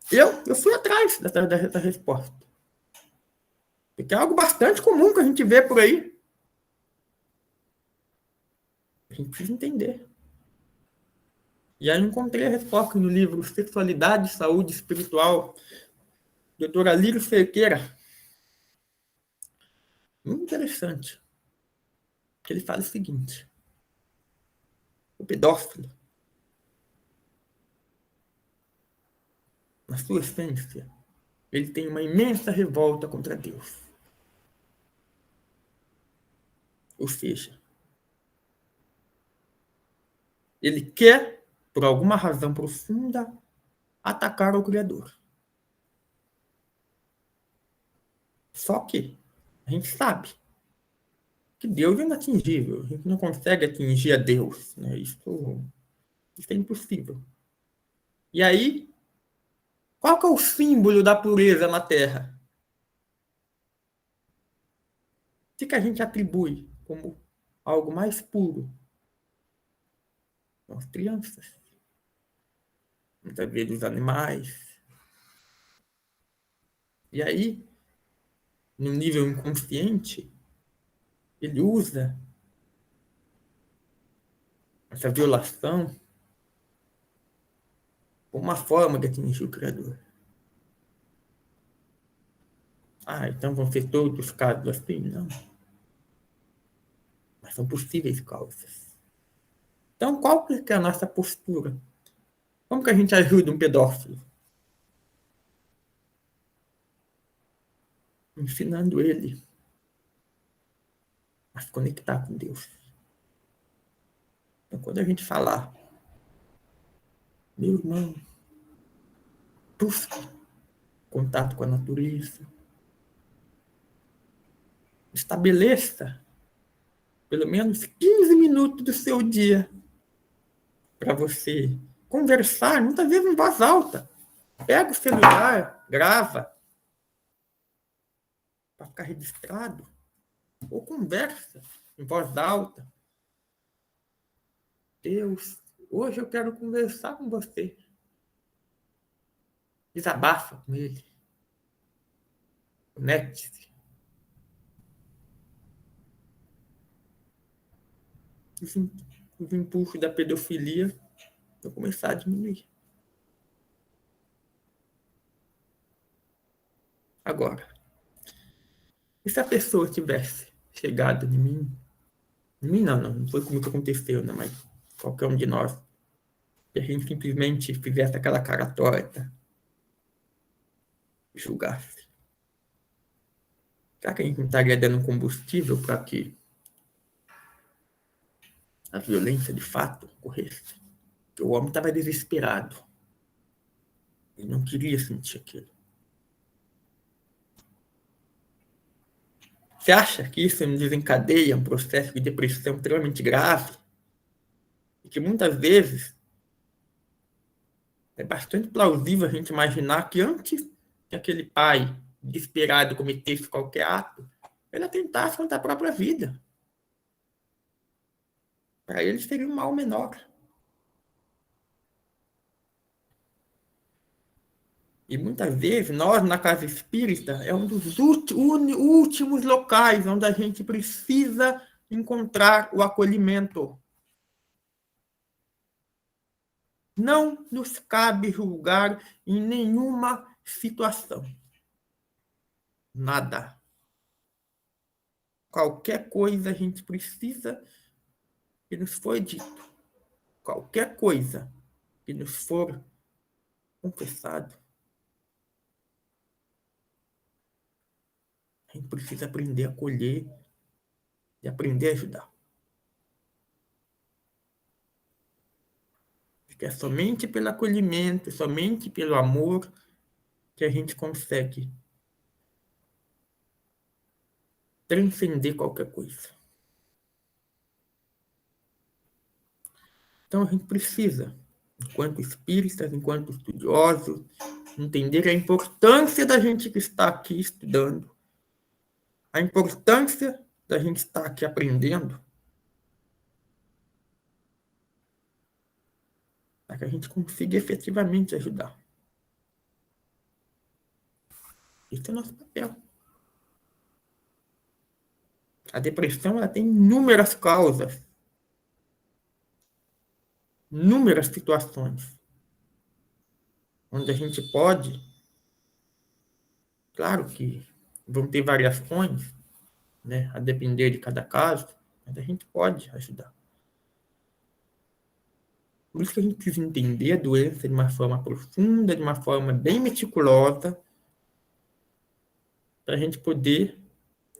Eu fui atrás dessa resposta. Porque é algo bastante comum que a gente vê por aí. A gente precisa entender. E aí eu encontrei a resposta no livro Sexualidade e Saúde Espiritual, Dr. Alírio Cerqueira. Muito interessante. Que ele fala o seguinte: o pedófilo, na sua essência, ele tem uma imensa revolta contra Deus. Ou seja, ele quer, por alguma razão profunda, atacar o Criador. Só que a gente sabe que Deus é inatingível. A gente não consegue atingir a Deus, né? Isso é impossível. E aí, qual que é o símbolo da pureza na Terra? O que a gente atribui como algo mais puro? As crianças. Muitas vezes os animais. E aí, no nível inconsciente, ele usa essa violação como uma forma de atingir o Criador. Então vão ser todos casos assim? Não. Mas são possíveis causas. Então, qual que é a nossa postura? Como que a gente ajuda um pedófilo? Ensinando ele a se conectar com Deus. Então, quando a gente falar, meu irmão, busque contato com a natureza, estabeleça pelo menos 15 minutos do seu dia para você conversar, muitas vezes em voz alta. Pega o celular, grava, para ficar registrado, ou conversa em voz alta. Deus, hoje eu quero conversar com você. Desabafa com ele. Conecte-se. Os impulsos da pedofilia vão começar a diminuir. Agora, e se a pessoa tivesse chegado em mim? Em mim não foi como que aconteceu, né? Mas qualquer um de nós, e a gente simplesmente fizesse aquela cara torta, julgasse. Será que a gente não estaria dando combustível para que a violência de fato ocorresse? Porque o homem estava desesperado. Ele não queria sentir aquilo. Você acha que isso não desencadeia um processo de depressão extremamente grave? E que muitas vezes é bastante plausível a gente imaginar que antes que aquele pai desesperado cometesse qualquer ato, ele atentasse contra a própria vida. Para ele seria um mal menor. E muitas vezes, nós, na casa espírita, é um dos últimos locais onde a gente precisa encontrar o acolhimento. Não nos cabe julgar em nenhuma situação. Nada. Qualquer coisa a gente precisa que nos foi dito. Qualquer coisa que nos for confessado. A gente precisa aprender a acolher e aprender a ajudar. Porque é somente pelo acolhimento, somente pelo amor que a gente consegue transcender qualquer coisa. Então a gente precisa, enquanto espíritas, enquanto estudiosos, entender a importância da gente que está aqui estudando, a importância da gente estar aqui aprendendo para que a gente consiga efetivamente ajudar. Esse é o nosso papel. A depressão ela tem inúmeras causas, inúmeras situações, onde a gente pode, claro que vão ter variações, né, a depender de cada caso, mas a gente pode ajudar. Por isso que a gente precisa entender a doença de uma forma profunda, de uma forma bem meticulosa, para a gente poder,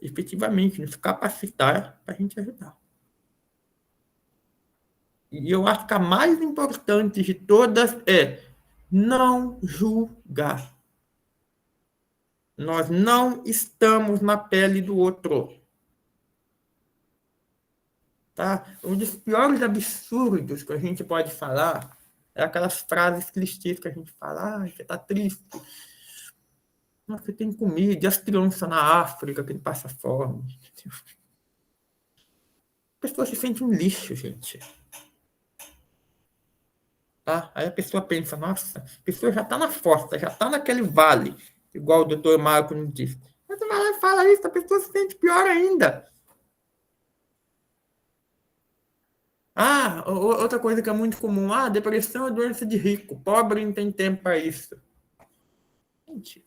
efetivamente, nos capacitar para a gente ajudar. E eu acho que a mais importante de todas é não julgar. Nós não estamos na pele do outro. Tá? Um dos piores absurdos que a gente pode falar é aquelas frases clichês que a gente fala, você está triste. Nossa, você tem comida, e as crianças na África que passa fome. A pessoa se sente um lixo, gente. Tá? Aí a pessoa pensa, nossa, a pessoa já está na fossa, já está naquele vale, igual o doutor Marco nos disse. Mas você vai lá e fala isso, a pessoa se sente pior ainda. Outra coisa que é muito comum, depressão é doença de rico, pobre não tem tempo para isso. Mentira.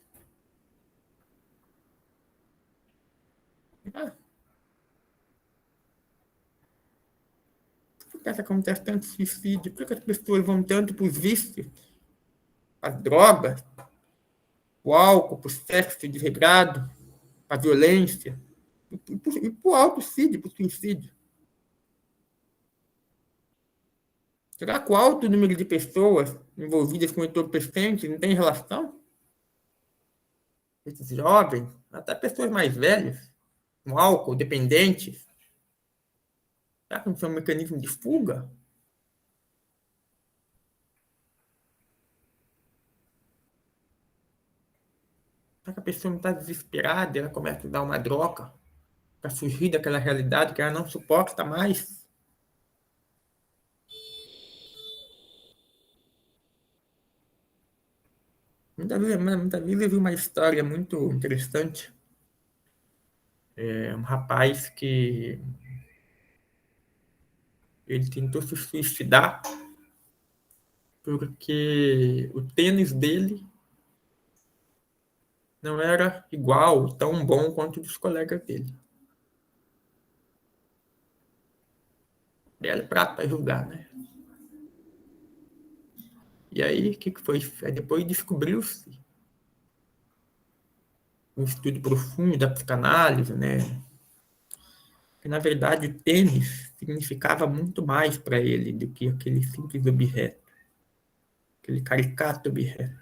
Por que acontece tanto suicídio? Por que as pessoas vão tanto para os vícios, para as drogas, para o álcool, para o sexo desregrado, para a violência, e para o autocídio, para o suicídio? Será que o alto número de pessoas envolvidas com entorpecentes não tem relação? Esses jovens, até pessoas mais velhas, com álcool, dependentes, será que não são um mecanismo de fuga? Será que a pessoa não está desesperada e ela começa a dar uma droga para fugir daquela realidade que ela não suporta mais? Muitas vezes eu vi uma história muito interessante. Um rapaz que ele tentou se suicidar porque o tênis dele não era igual, tão bom quanto o dos colegas dele. Ele prato para julgar, né? E aí, o que foi? Aí depois descobriu-se um estudo profundo da psicanálise, né? Que, na verdade, o tênis significava muito mais para ele do que aquele simples objeto, aquele caricato objeto.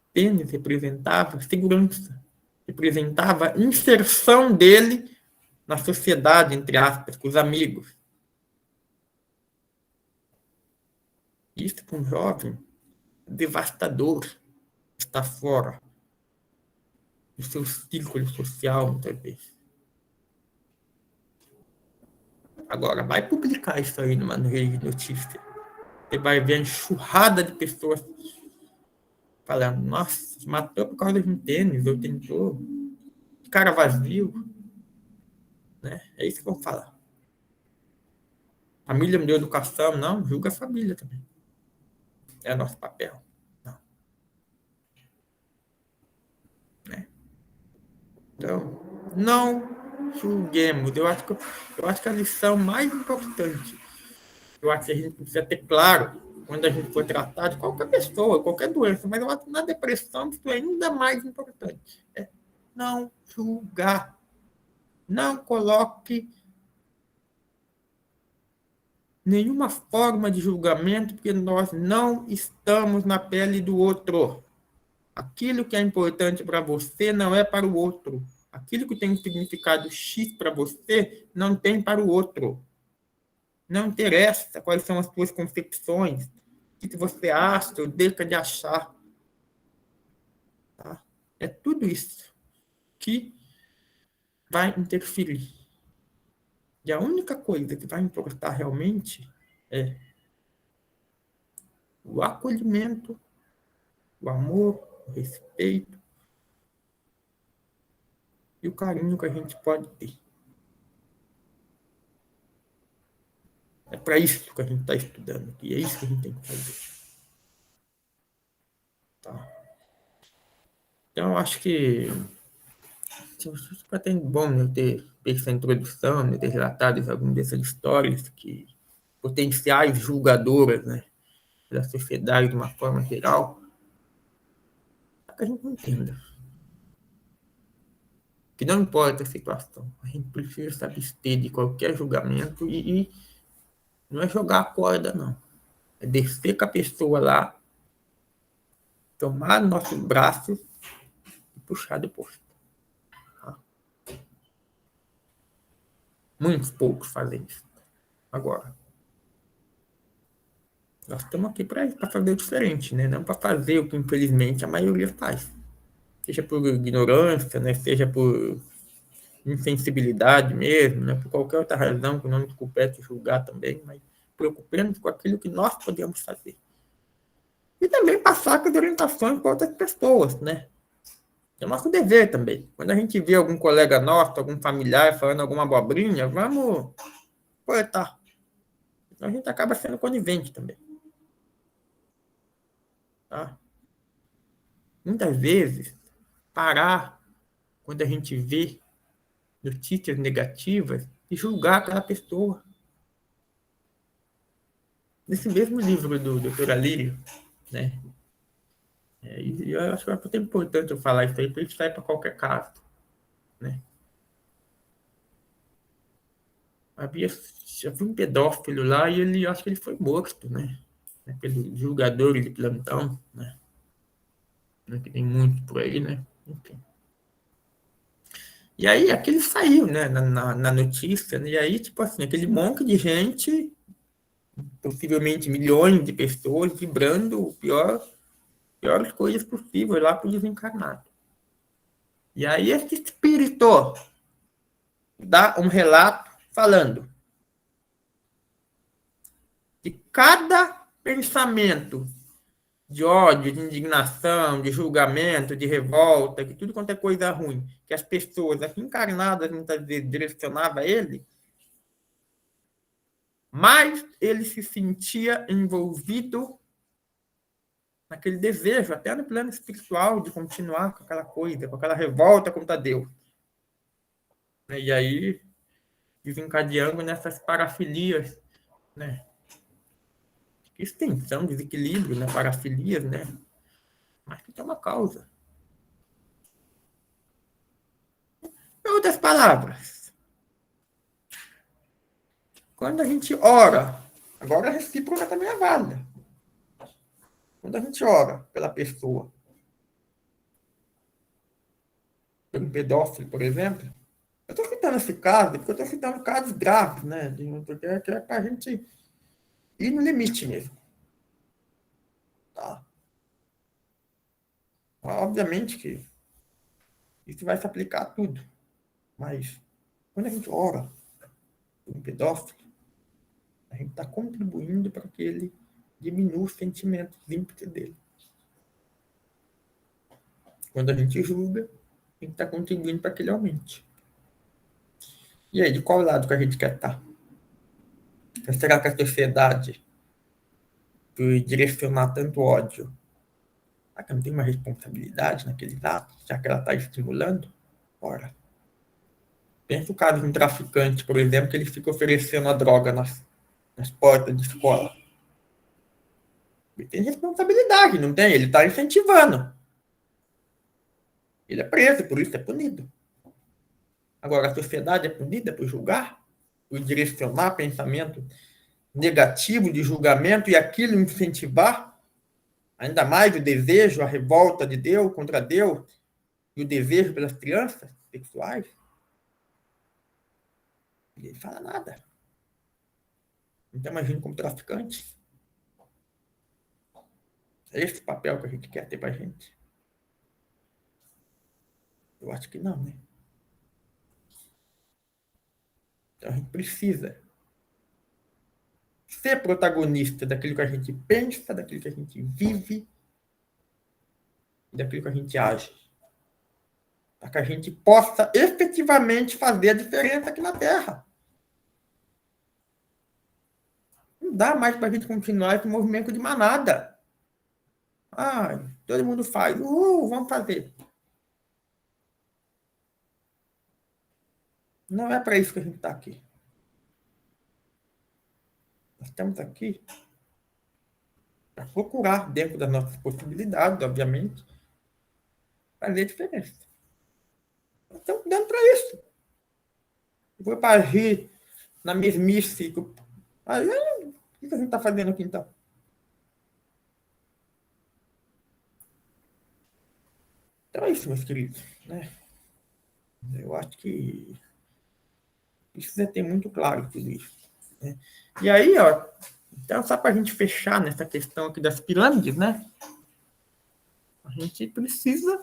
O tênis representava segurança, representava inserção dele na sociedade, entre aspas, com os amigos. Isso para um jovem devastador, está fora do seu círculo social, muitas vezes. Agora, vai publicar isso aí numa rede de notícia. Você vai ver a enxurrada de pessoas falando, nossa, se matou por causa de um tênis, ou tentou. Cara vazio. Né? É isso que eu vou falar. Família me deu educação, não, julga a família também. É nosso papel. Não. Né? Então, não julguemos. Eu acho que a lição mais importante, eu acho que a gente precisa ter claro, quando a gente for tratar de qualquer pessoa, qualquer doença, mas eu acho que na depressão isso é ainda mais importante. É não julgar. Não coloque nenhuma forma de julgamento, porque nós não estamos na pele do outro. Aquilo que é importante para você não é para o outro. Aquilo que tem um significado X para você não tem para o outro. Não interessa quais são as suas concepções, o que você acha ou deixa de achar. Tá? É tudo isso que vai interferir. E a única coisa que vai importar realmente é o acolhimento, o amor, o respeito e o carinho que a gente pode ter. É para isso que a gente está estudando aqui, é isso que a gente tem que fazer. Tá? Então, eu acho que tem bom eu ter feito essa introdução, né, ter relatado algumas dessas histórias que potenciais julgadoras, né, da sociedade de uma forma geral, para que a gente não entenda. Que não importa a situação, a gente precisa se abster de qualquer julgamento e não é jogar a corda, não. É descer com a pessoa lá, tomar nossos braços e puxar depois. Tá? Muitos poucos fazem isso. Agora, nós estamos aqui para fazer o diferente, né? Não para fazer o que, infelizmente, a maioria faz. Seja por ignorância, né? Seja por insensibilidade mesmo, né? Por qualquer outra razão que não nos compete julgar também, mas preocupemos com aquilo que nós podemos fazer. E também passar as orientações para outras pessoas, né? É nosso dever também. Quando a gente vê algum colega nosso, algum familiar falando alguma abobrinha, vamos cortar. Então a gente acaba sendo conivente também. Tá? Muitas vezes, parar quando a gente vê notícias negativas e julgar aquela pessoa. Nesse mesmo livro do Dr. Alírio, né? E eu acho que é muito importante eu falar isso aí, para isso sair para qualquer caso, né? Havia um pedófilo lá e ele, acho que ele foi morto, né? Pelos julgadores de plantão, né? Que tem muito por aí, né? Enfim. E aí aquele saiu, né? Na notícia, né? E aí, tipo assim, aquele monte de gente, possivelmente milhões de pessoas, vibrando o piores coisas possíveis lá para o desencarnado. E aí esse espírito dá um relato falando que cada pensamento de ódio, de indignação, de julgamento, de revolta, que tudo quanto é coisa ruim, que as pessoas aqui encarnadas muitas vezes direcionavam a ele, mais ele se sentia envolvido naquele desejo, até no plano espiritual, de continuar com aquela coisa, com aquela revolta contra Deus. E aí, desencadeando nessas parafilias, né? Extensão, desequilíbrio, né? Parafilias, né? Mas que tem uma causa. Em outras palavras, quando a gente ora, agora a recíproca também é válida. Quando a gente ora pela pessoa, pelo pedófilo, por exemplo, eu estou citando esse caso, porque eu estou citando casos graves, né? Que é para a gente ir no limite mesmo. Tá? Obviamente que isso vai se aplicar a tudo. Mas quando a gente ora por um pedófilo, a gente está contribuindo para que ele diminua os sentimentos ímpetos dele. Quando a gente julga, a gente está contribuindo para que ele aumente. E aí, de qual lado que a gente quer estar? Será que a sociedade, por direcionar tanto ódio, será que não tem uma responsabilidade naquele lado, já que ela está estimulando? Ora, pensa o caso de um traficante, por exemplo, que ele fica oferecendo a droga nas portas de escola. Ele tem responsabilidade, não tem? Ele está incentivando. Ele é preso, por isso é punido. Agora, a sociedade é punida por julgar, por direcionar pensamento negativo de julgamento e aquilo incentivar ainda mais o desejo, a revolta de Deus contra Deus e o desejo pelas crianças sexuais. E ele fala nada. Então, imagina como traficante. É esse papel que a gente quer ter para a gente? Eu acho que não, né? Então, a gente precisa ser protagonista daquilo que a gente pensa, daquilo que a gente vive e daquilo que a gente age. Para que a gente possa efetivamente fazer a diferença aqui na Terra. Não dá mais para a gente continuar esse movimento de manada. Todo mundo faz. Vamos fazer. Não é para isso que a gente está aqui. Nós estamos aqui para procurar, dentro das nossas possibilidades, obviamente, fazer a diferença. Nós estamos dando para isso. Se for para agir na mesmice, aí, o que a gente está fazendo aqui então? Então é isso, meus queridos. Né? Eu acho que precisa ter muito claro tudo isso. Né? E aí, ó, então, só para a gente fechar nessa questão aqui das pirâmides, né? A gente precisa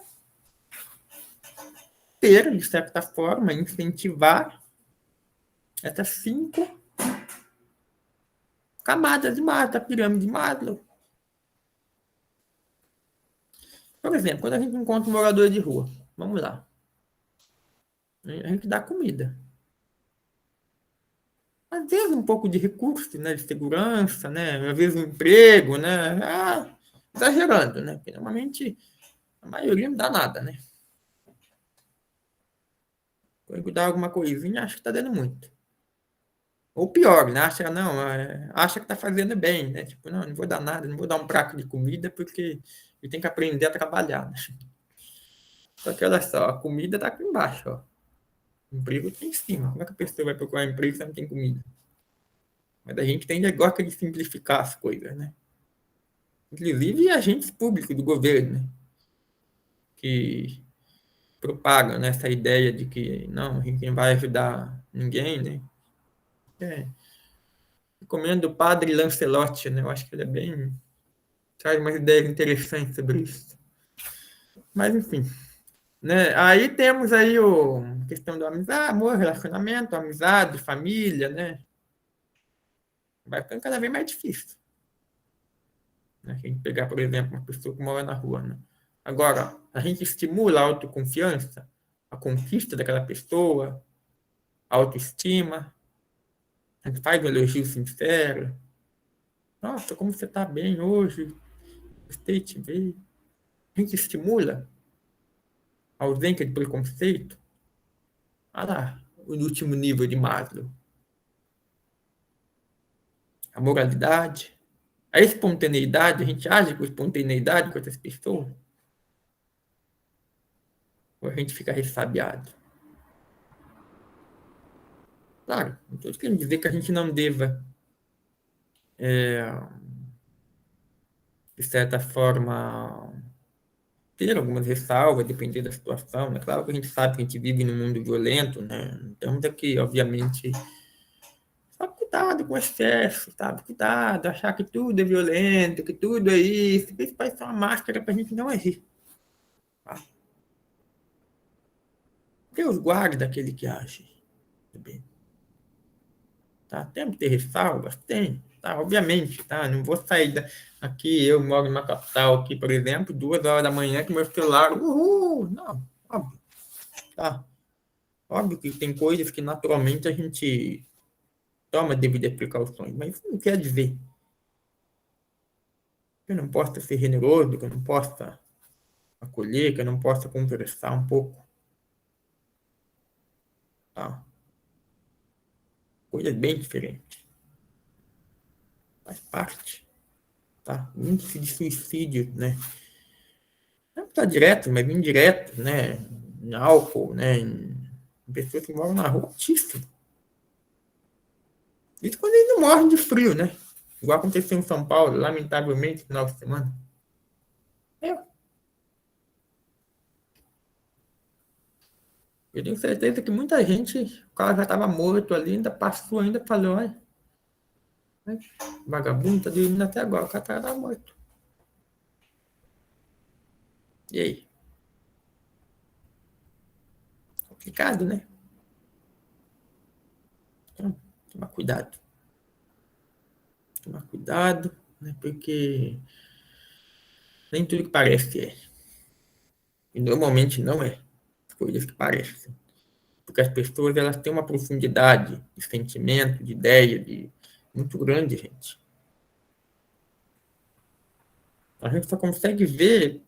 ter, de certa forma, incentivar essas 5 camadas de Maslow, da pirâmide de Maslow. Por exemplo, quando a gente encontra um morador de rua, vamos lá, a gente dá comida. Às vezes um pouco de recurso, né, de segurança, né, às vezes um emprego, né, exagerando, né, porque normalmente a maioria não dá nada, né. Quando dá alguma coisinha, acho que está dando muito. Ou pior, né, acha que está fazendo bem, né, tipo, não vou dar nada, não vou dar um prato de comida porque ele tem que aprender a trabalhar, né. Só que olha só, a comida está aqui embaixo, ó. O emprego está em cima. Como é que a pessoa vai procurar emprego se não tem comida? Mas a gente tende agora de simplificar as coisas, né? Inclusive agentes públicos do governo, né? Que propagam, né, essa ideia de que não, a gente não vai ajudar ninguém, né? Recomendo o padre Lancelotti, né? Eu acho que ele é bem... traz umas ideias interessantes sobre isso. Mas, enfim. Né? Aí temos aí a questão do amizade, amor, relacionamento, amizade, família, né? Vai ficando cada vez mais difícil. Né? A gente pegar, por exemplo, uma pessoa que mora na rua. Né? Agora, a gente estimula a autoconfiança, a conquista daquela pessoa, a autoestima, a gente faz um elogio sincero. Nossa, como você está bem hoje? Gostei de te ver. A gente estimula a ausência de preconceito. Olha lá, o último nível de Maslow. A moralidade, a espontaneidade, a gente age com espontaneidade com outras pessoas? Ou a gente fica ressabiado? Claro, não estou querendo dizer que a gente não deva, de certa forma, ter algumas ressalvas, dependendo da situação. É claro que a gente sabe que a gente vive num mundo violento, né? Então, daqui, obviamente, só cuidado com o excesso, sabe? Cuidado, achar que tudo é violento, que tudo é isso. Isso vai ser uma máscara para a gente não agir. Tá? Deus guarda aquele que age. Tá? Tem que ter ressalvas? Tem. Tá? Obviamente. Tá? Não vou sair aqui, eu moro numa capital aqui, por exemplo, 2 horas da manhã que meu celular... Não, óbvio. Tá? Óbvio que tem coisas que naturalmente a gente toma devidas precauções, mas isso não quer dizer que eu não possa ser generoso, que eu não possa acolher, que eu não possa conversar um pouco. Tá? Coisas bem diferentes. Faz parte. Tá? O índice de suicídio, né? Não está direto, mas indireto, né? Em álcool, né? Em pessoas que moram na rua, altíssimo. Isso quando eles não morrem de frio, né? Igual aconteceu em São Paulo, lamentavelmente, no final de semana. Eu tenho certeza que muita gente, o cara já estava morto ali, ainda passou, ainda falou, olha, vagabundo, tá dormindo até agora, o cara estava morto. E aí? Complicado, né? Tomar cuidado. Tomar cuidado, né? Porque nem tudo que parece é. E normalmente não é. Coisas que parecem. Porque as pessoas elas têm uma profundidade de sentimento, de ideia, muito grande, gente. A gente só consegue ver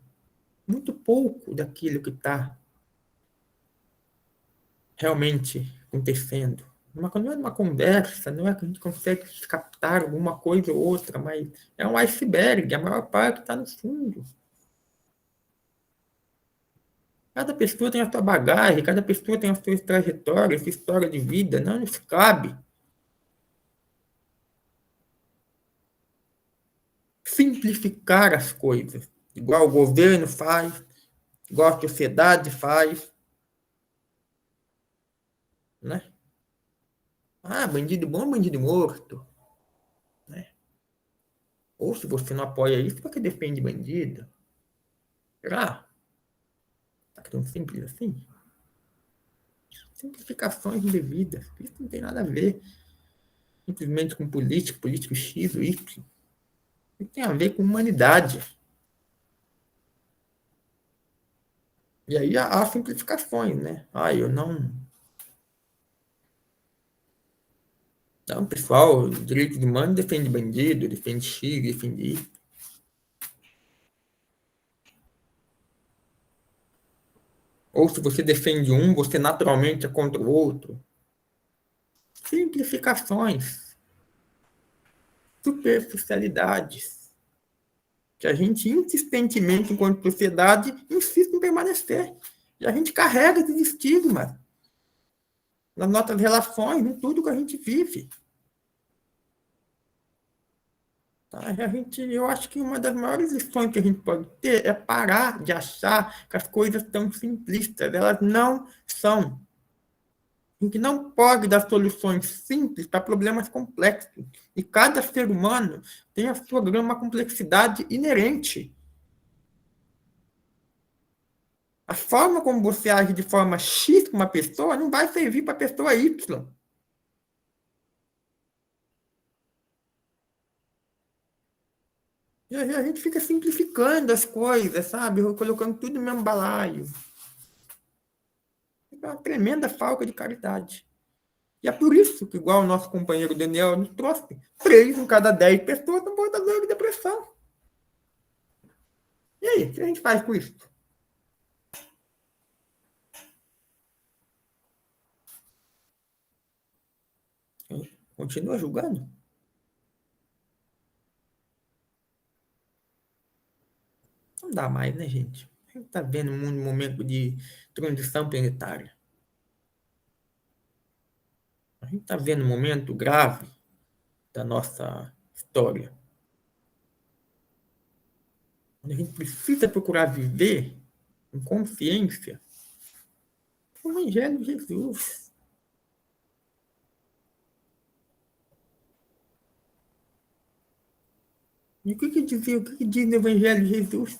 muito pouco daquilo que está realmente acontecendo. Não é uma conversa, não é que a gente consegue captar alguma coisa ou outra, mas é um iceberg, a maior parte está no fundo. Cada pessoa tem a sua bagagem, cada pessoa tem a sua trajetória, a sua história de vida, não nos cabe simplificar as coisas, igual o governo faz, igual a sociedade faz, né? Ah, bandido bom, bandido morto, né? Ou se você não apoia isso, porque defende bandido. Será? Tá tão simples assim? Simplificações indevidas. Isso não tem nada a ver simplesmente com político X ou Y. Isso tem a ver com humanidade. E aí há simplificações, né? Ah, eu não. Não, pessoal, direitos humanos defende bandido, defende X, defende Y. Ou se você defende um, você naturalmente é contra o outro. Simplificações, superficialidades, que a gente insistentemente, enquanto sociedade, insiste em permanecer. E a gente carrega esses estigmas nas nossas relações, em tudo que a gente vive. Tá? Eu acho que uma das maiores lições que a gente pode ter é parar de achar que as coisas são simplistas. Elas não são. A gente não pode dar soluções simples para problemas complexos. E cada ser humano tem a sua grande complexidade inerente. A forma como você age de forma X com uma pessoa não vai servir para a pessoa Y. E aí a gente fica simplificando as coisas, sabe? Colocando tudo no mesmo balaio. É uma tremenda falta de caridade. E é por isso que, igual o nosso companheiro Daniel nos trouxe, 3 em cada 10 pessoas estão portadores de depressão. E aí, o que a gente faz com isso? Continua julgando? Não dá mais, né, gente? A gente está vendo um momento de transição planetária. A gente está vendo um momento grave da nossa história. Onde a gente precisa procurar viver com consciência o Evangelho de Jesus. E o que diz no Evangelho de Jesus?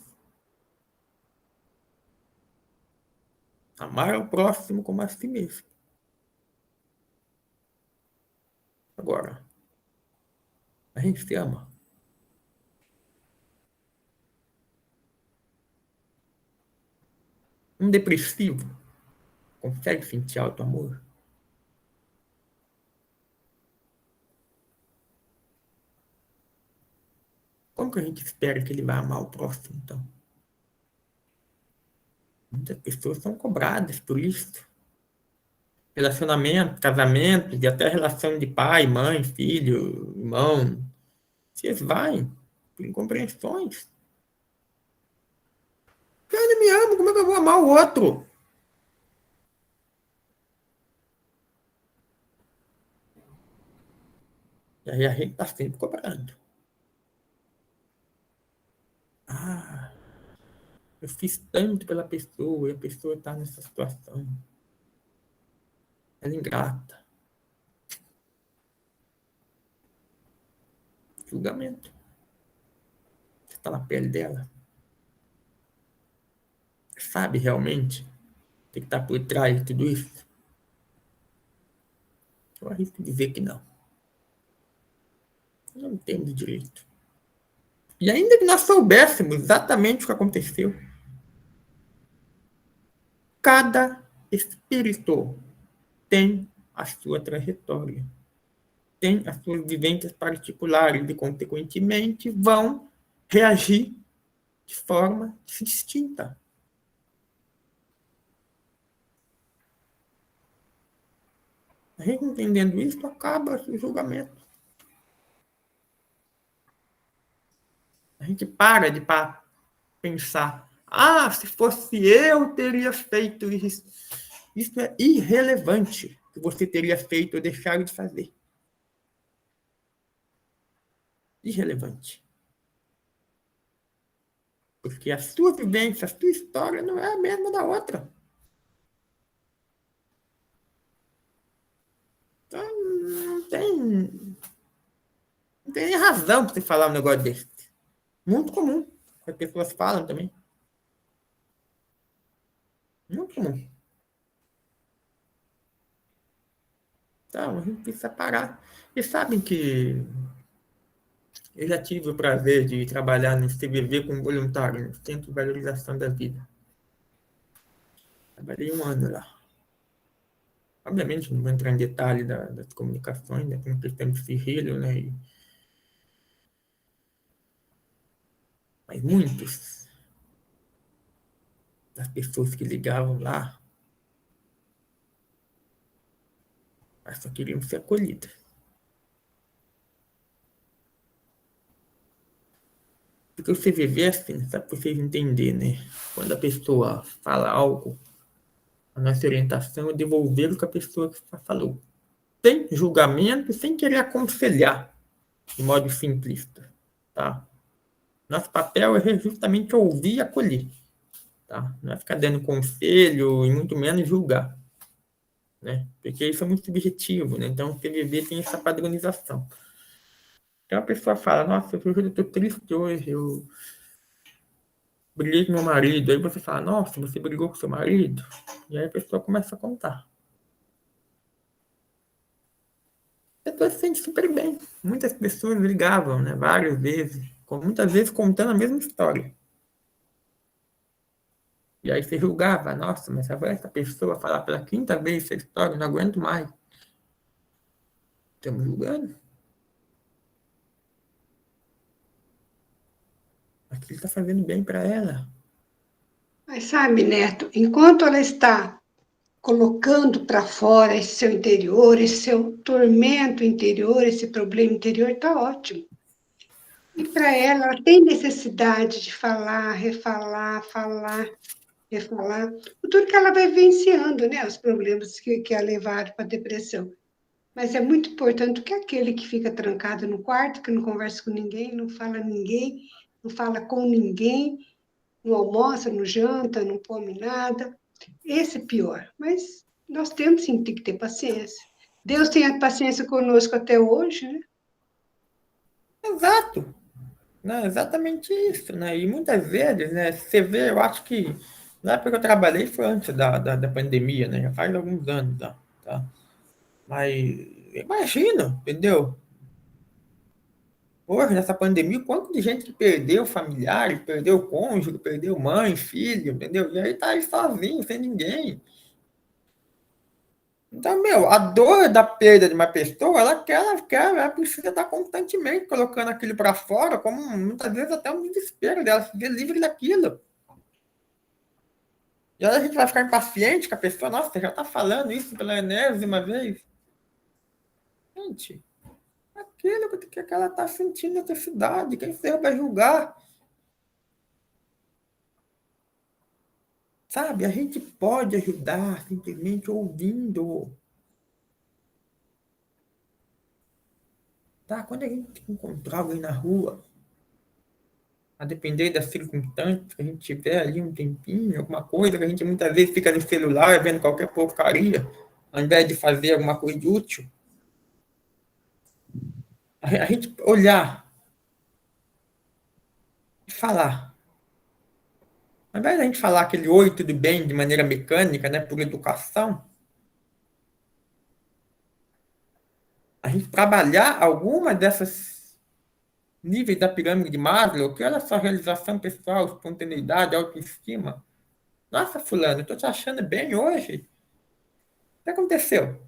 Amar ao próximo como a si mesmo. Agora, a gente se ama. Um depressivo consegue sentir alto amor? Como que a gente espera que ele vai amar o próximo, então? Muitas pessoas são cobradas por isso. Relacionamento, casamento, e até relação de pai, mãe, filho, irmão. Vocês vai por incompreensões. Eu não me amo, como é que eu vou amar o outro? E aí a gente está sempre cobrando. Ah, eu fiz tanto pela pessoa e a pessoa está nessa situação. Ela é ingrata. Julgamento. Você está na pele dela. Sabe realmente o que está por trás de tudo isso? Eu arrisco dizer que não. Eu não entendo direito. E ainda que nós soubéssemos exatamente o que aconteceu, cada espírito tem a sua trajetória, tem as suas vivências particulares e, consequentemente, vão reagir de forma distinta. A gente entendendo isso, acaba o julgamento. A gente para de pensar, se fosse eu, teria feito isso. Isso é irrelevante, que você teria feito ou deixado de fazer. Irrelevante. Porque a sua vivência, a sua história não é a mesma da outra. Então, não tem razão para você falar um negócio desse. Muito comum. As pessoas falam também. Muito comum. Então, a gente precisa parar. E sabem que eu já tive o prazer de trabalhar no CVV como voluntário, no Centro de Valorização da Vida. Trabalhei 1 ano lá. Obviamente, não vou entrar em detalhe das comunicações, né? Tem uma questão de sigilo, né? Mas muitos das pessoas que ligavam lá só queriam ser acolhidas. Porque o CVV é assim, só para vocês entenderem, né? Quando a pessoa fala algo, a nossa orientação é devolver o que a pessoa falou. Sem julgamento, sem querer aconselhar, de modo simplista. Tá? Nosso papel é justamente ouvir e acolher. Tá? Não é ficar dando conselho e muito menos julgar. Né? Porque isso é muito subjetivo. Né? Então, o CVV tem essa padronização. Então, a pessoa fala, nossa, eu estou triste hoje, eu briguei com meu marido. Aí você fala, nossa, você brigou com seu marido? E aí a pessoa começa a contar. A pessoa se sente super bem. Muitas pessoas ligavam, né? Várias vezes. Muitas vezes contando a mesma história. E aí você julgava, nossa, mas agora essa pessoa falar pela 5ª vez essa história, eu não aguento mais. Estamos julgando. Aquilo está fazendo bem para ela. Mas sabe, Neto, enquanto ela está colocando para fora esse seu interior, esse seu tormento interior, esse problema interior, está ótimo. E para ela tem necessidade de falar, refalar, falar, refalar, tudo que ela vai vivenciando, né? Os problemas que a levaram para a depressão. Mas é muito importante que aquele que fica trancado no quarto, que não conversa com ninguém, não fala a ninguém, não fala com ninguém, não almoça, não janta, não come nada. Esse é pior. Mas nós temos sim que ter paciência. Deus tem a paciência conosco até hoje, né? Exato. Não, exatamente isso, né? E muitas vezes, né, você vê, eu acho que na época que eu trabalhei foi antes da pandemia, né? Já faz alguns anos, tá? Mas imagina, entendeu? Hoje, nessa pandemia, o quanto de gente que perdeu familiares, perdeu cônjuge, perdeu mãe, filho, entendeu? E aí tá aí sozinho, sem ninguém. Então, a dor da perda de uma pessoa, ela precisa estar constantemente colocando aquilo para fora, como muitas vezes até um desespero dela, se ver livre daquilo. E aí a gente vai ficar impaciente com a pessoa, nossa, já está falando isso pela enésima vez. Gente, aquilo que ela está sentindo necessidade, quem você vai julgar? Sabe, a gente pode ajudar simplesmente ouvindo. Tá? Quando a gente encontrar alguém na rua, a depender das circunstâncias que a gente tiver ali um tempinho, alguma coisa, que a gente muitas vezes fica no celular vendo qualquer porcaria, ao invés de fazer alguma coisa útil, a gente olhar e falar. Ao invés da gente falar aquele oi, tudo bem, de maneira mecânica, né, por educação, a gente trabalhar alguma dessas níveis da pirâmide de Maslow, que olha só, realização pessoal, espontaneidade, autoestima. Nossa, fulano, eu tô te achando bem hoje. O que aconteceu?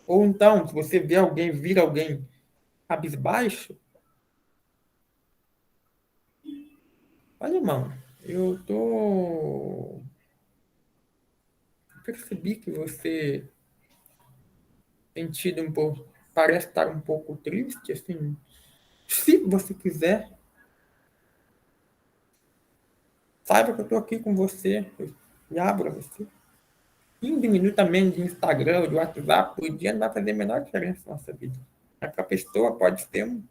Ou então, se você vê alguém, vir alguém cabisbaixo, olha, irmão, percebi que você tem tido um pouco, parece estar um pouco triste, assim. Se você quiser, saiba que eu estou aqui com você, eu me abro a você. 15 minutos a menos de Instagram ou de WhatsApp por dia não vai fazer a menor diferença na nossa vida. Mas para a pessoa pode ter uma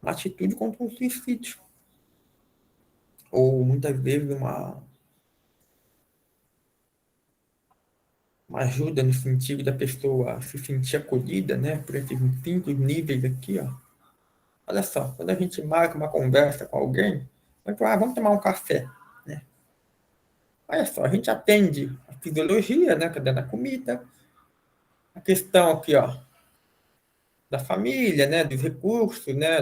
atitude contra um suicídio. Ou muitas vezes uma ajuda no sentido da pessoa se sentir acolhida, né? Por esses 5 níveis aqui, ó. Olha só, quando a gente marca uma conversa com alguém, vamos tomar um café, né? Olha só, a gente atende a fisiologia, né? Cadê a comida? A questão aqui, ó, da família, né? Dos recursos, né?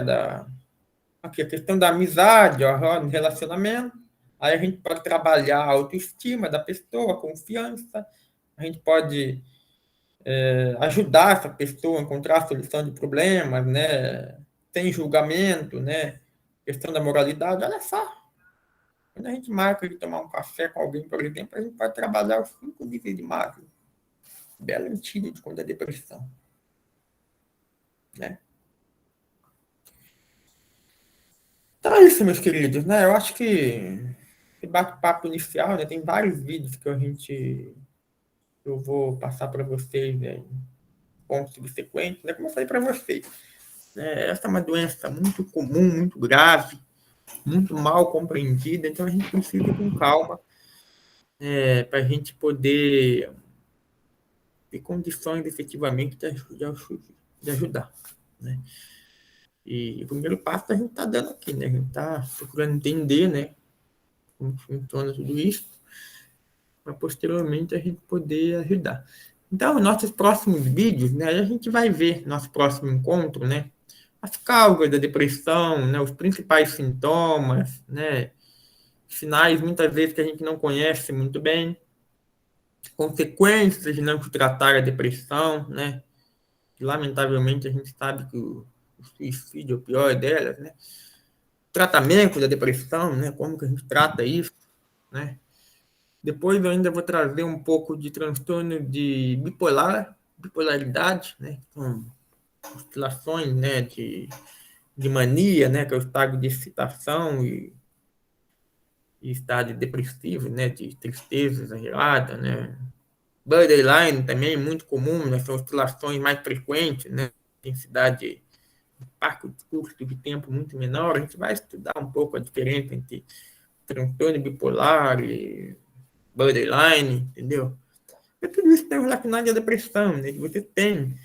Aqui a questão da amizade, ó, do relacionamento. Aí a gente pode trabalhar a autoestima da pessoa, a confiança. A gente pode ajudar essa pessoa a encontrar a solução de problemas, né? Sem julgamento, né? Questão da moralidade. Olha só, quando a gente marca de tomar um café com alguém, por exemplo, a gente pode trabalhar os 5 níveis de Maslow. Belo antídoto contra a depressão. Né? Então é isso, meus queridos. Né? Eu acho que esse bate-papo inicial, né? Tem vários vídeos que eu vou passar para vocês, né? Em pontos subsequentes. Né? Como eu falei para vocês, né? Essa é uma doença muito comum, muito grave, muito mal compreendida, então a gente precisa ir com calma para a gente poder ter condições efetivamente de ajudar. Né? E o primeiro passo a gente está dando aqui, né? A gente está procurando entender, né, como funciona tudo isso, para posteriormente a gente poder ajudar. Então, nossos próximos vídeos, né, a gente vai ver nosso próximo encontro, né, as causas da depressão, né, os principais sintomas, né, sinais muitas vezes que a gente não conhece muito bem, consequências de não se tratar a depressão, né, que lamentavelmente a gente sabe que o suicídio é o pior delas, né, tratamento da depressão, né, como que a gente trata isso, né. Depois eu ainda vou trazer um pouco de transtorno de bipolaridade, né, com oscilações, né, de mania, né, que é o estado de excitação e estado depressivo, né, de tristeza exagerada, né. Borderline também é muito comum, né, são oscilações mais frequentes, né, intensidade, impacto de curto de tempo muito menor. A gente vai estudar um pouco a diferença entre transtorno bipolar e borderline, entendeu? E tudo isso tem relacionado à depressão, né, que você tem.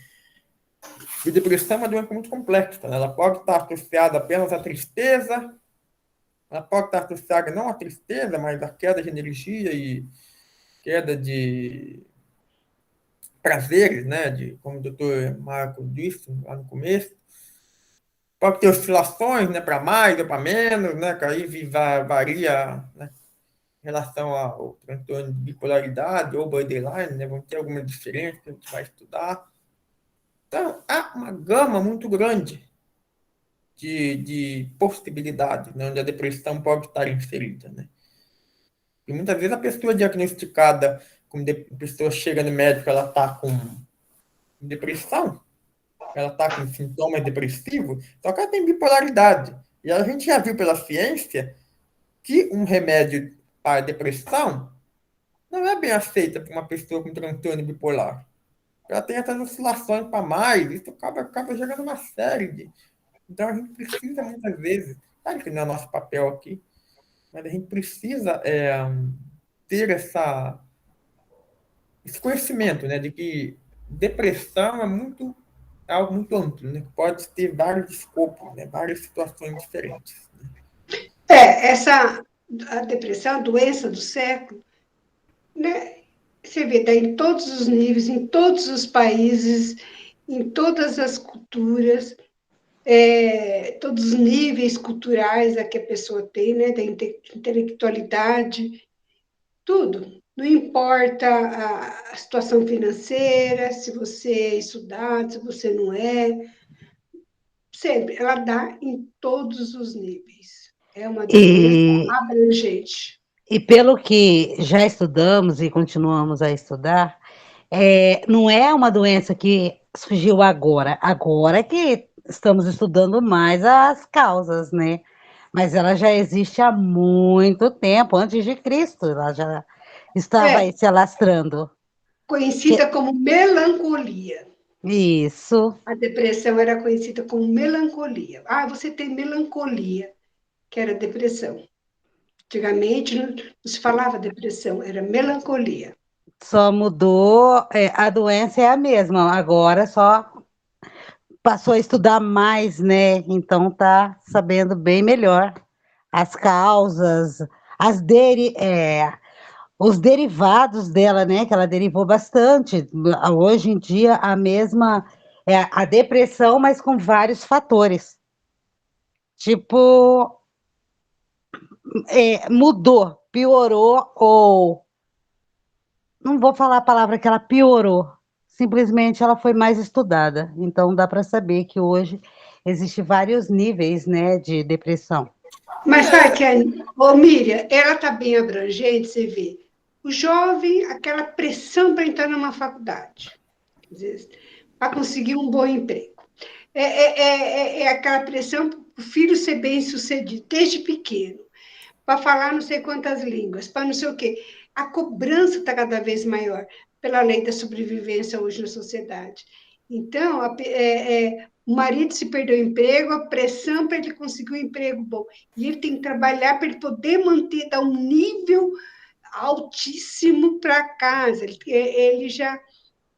E depressão é uma doença muito complexa, né? Ela pode estar associada apenas à tristeza, ela pode estar associada não à tristeza, mas à queda de energia e queda de prazeres, né? Como o doutor Marco disse lá no começo. Pode ter oscilações, né? Para mais ou para menos, né? Que aí varia, né? Em relação ao transtorno de bipolaridade ou borderline, né? Vão ter algumas diferenças que a gente vai estudar. Então, há uma gama muito grande de possibilidades, né, onde a depressão pode estar inserida. Né? E muitas vezes a pessoa diagnosticada, a pessoa chega no médico, ela está com depressão, ela está com sintomas depressivos, só que ela tem bipolaridade. E a gente já viu pela ciência que um remédio para depressão não é bem aceito para uma pessoa com transtorno bipolar. Ela tem essas oscilações para mais, isso acaba gerando uma série de... Então, a gente precisa, muitas vezes, claro que não é nosso papel aqui, mas a gente precisa ter esse conhecimento, né, de que depressão é algo muito amplo, né, que pode ter vários escopos, né, várias situações diferentes. A depressão, a doença do século, né, você vê, está em todos os níveis, em todos os países, em todas as culturas, todos os níveis culturais a que a pessoa tem, né, da intelectualidade, tudo. Não importa a situação financeira, se você é estudado, se você não é, sempre. Ela dá em todos os níveis. É uma doença E, abrangente. e pelo que já estudamos e continuamos a estudar, não é uma doença que surgiu agora. Agora é que estamos estudando mais as causas, né? Mas ela já existe há muito tempo, antes de Cristo, ela já estava É aí se alastrando. Que- conhecida como melancolia. Isso, A depressão era conhecida como melancolia. Ah, você tem melancolia, que era depressão. Antigamente não se falava depressão, era melancolia. só mudou, a doença é a mesma, agora só passou a estudar mais, né? Então tá sabendo bem melhor as causas, as os derivados dela, né? Que ela derivou bastante. Hoje em dia a mesma a depressão, mas com vários fatores. Tipo, mudou, piorou ou não vou falar a palavra que ela piorou. Simplesmente ela foi mais estudada. Então dá para saber que hoje existe vários níveis, né, de depressão. Mas sabe que ô, Miriam, ela está bem abrangente, você vê. O jovem, aquela pressão para entrar numa faculdade, para conseguir um bom emprego. É aquela pressão para o filho ser bem sucedido desde pequeno, para falar não sei quantas línguas, para não sei o quê. A cobrança está cada vez maior pela lei da sobrevivência hoje na sociedade. Então, o marido se perdeu o emprego, a pressão para ele conseguir um emprego bom. E ele tem que trabalhar para ele poder manter, dar um nível altíssimo para casa. Ele já,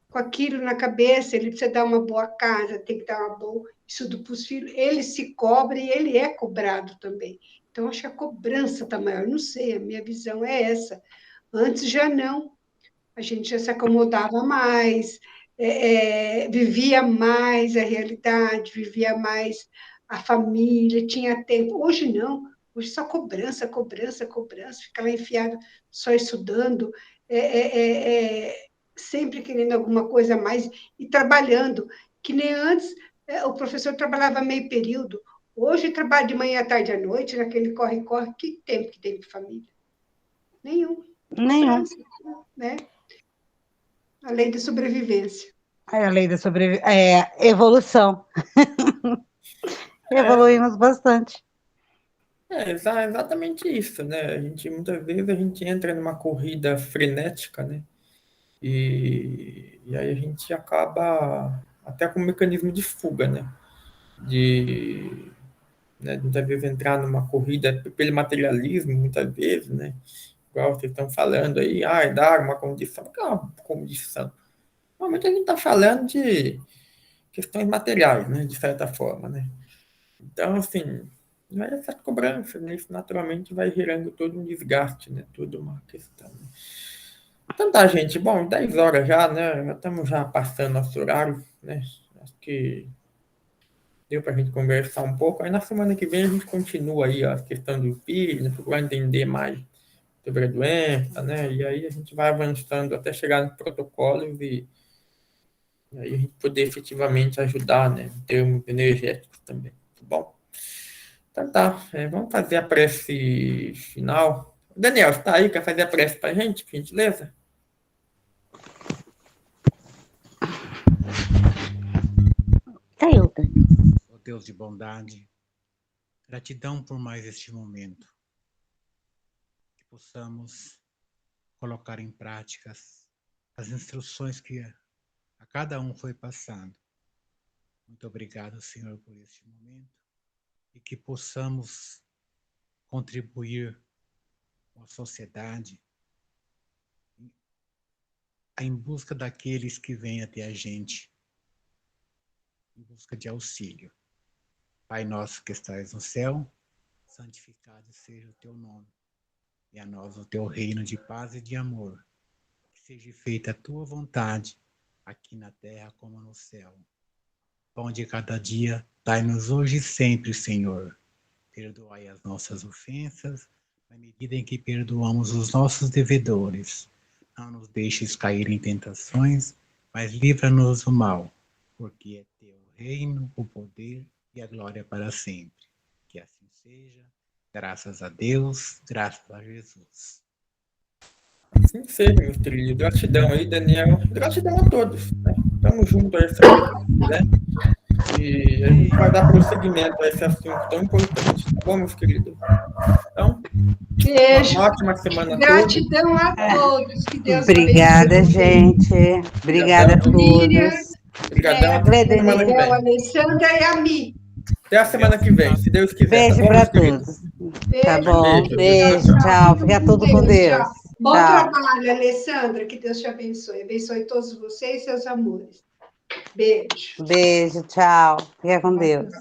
com aquilo na cabeça, ele precisa dar uma boa casa, tem que dar uma boa estudo para os filhos. Ele se cobra e ele é cobrado também. Então, acho que a cobrança está maior. Não sei, a minha visão é essa. Antes já não. A gente já se acomodava mais, vivia mais a realidade, vivia mais a família, tinha tempo. Hoje não. Hoje só cobrança, cobrança, cobrança. Fica lá enfiado só estudando, é, é, é, é, sempre querendo alguma coisa a mais e trabalhando. Que nem antes, o professor trabalhava meio período. Hoje trabalha de manhã à tarde à noite, naquele corre-corre. Que tempo que tem para família? Nenhum. Nenhum. Cobrança, né? A lei da sobrevivência. É a lei da sobrevivência. Evolução. É, Evoluímos bastante. exatamente isso, né? Muitas vezes a gente entra numa corrida frenética, né? E aí a gente acaba até com um mecanismo de fuga, né? De, muitas vezes entrar numa corrida pelo materialismo, muitas vezes, né? Igual vocês estão falando aí, dar uma condição. O que é uma condição? Normalmente a gente está falando de questões materiais, né? De certa forma, né? Então, assim, vai essa cobrança, né? Isso naturalmente vai gerando todo um desgaste, né? Toda uma questão. Né? Então tá, gente. Bom, 10 horas já, né? Já estamos já passando nosso horário, né? Acho que deu para a gente conversar um pouco. Aí na semana que vem a gente continua aí a questão do filho, né? Procurar entender mais sobre a doença, né? E aí a gente vai avançando até chegar nos protocolos e aí a gente poder efetivamente ajudar, né? Em termos energéticos também. Tá bom? Então tá, vamos fazer a prece final. Daniel, você tá aí? Quer fazer a prece pra gente, por gentileza? Caiu. Ó Deus de bondade, gratidão por mais este momento, que possamos colocar em práticas as instruções que a cada um foi passando. Muito obrigado, Senhor, por este momento e que possamos contribuir com a sociedade em busca daqueles que vêm até a gente, em busca de auxílio. Pai nosso que estás no céu, santificado seja o teu nome, e a nós o teu reino de paz e de amor. Que seja feita a tua vontade, aqui na terra como no céu. pão de cada dia, dai-nos hoje e sempre, Senhor. Perdoai as nossas ofensas, na medida em que perdoamos os nossos devedores. Não nos deixes cair em tentações, mas livra-nos do mal, porque é teu o reino, o poder e a glória para sempre. Que assim seja. Graças a Deus, graças a Jesus. Assim seja, meus queridos. Gratidão aí, Daniel. Gratidão a todos. Né? Estamos juntos aí, né? E a gente vai dar prosseguimento a esse assunto tão importante. Tá bom, meus queridos? Então, Beijo. uma ótima semana a todos. Gratidão a todos. Que Deus Obrigada, abençoe. gente. Obrigada a Miriam, todos. Obrigadão. Até a semana que Daniel, vem. Alessandra e a Mi. Até a semana que vem, se Deus quiser. Beijo tá bom, para meus queridos? todos. Tá Beijo. bom. Beijo, tchau. Fica tudo com Deus. Tchau. Bom Tchau. trabalho, Alessandra. Que Deus te abençoe. Abençoe todos vocês e seus amores. Beijo. Beijo, tchau. Fica com Deus.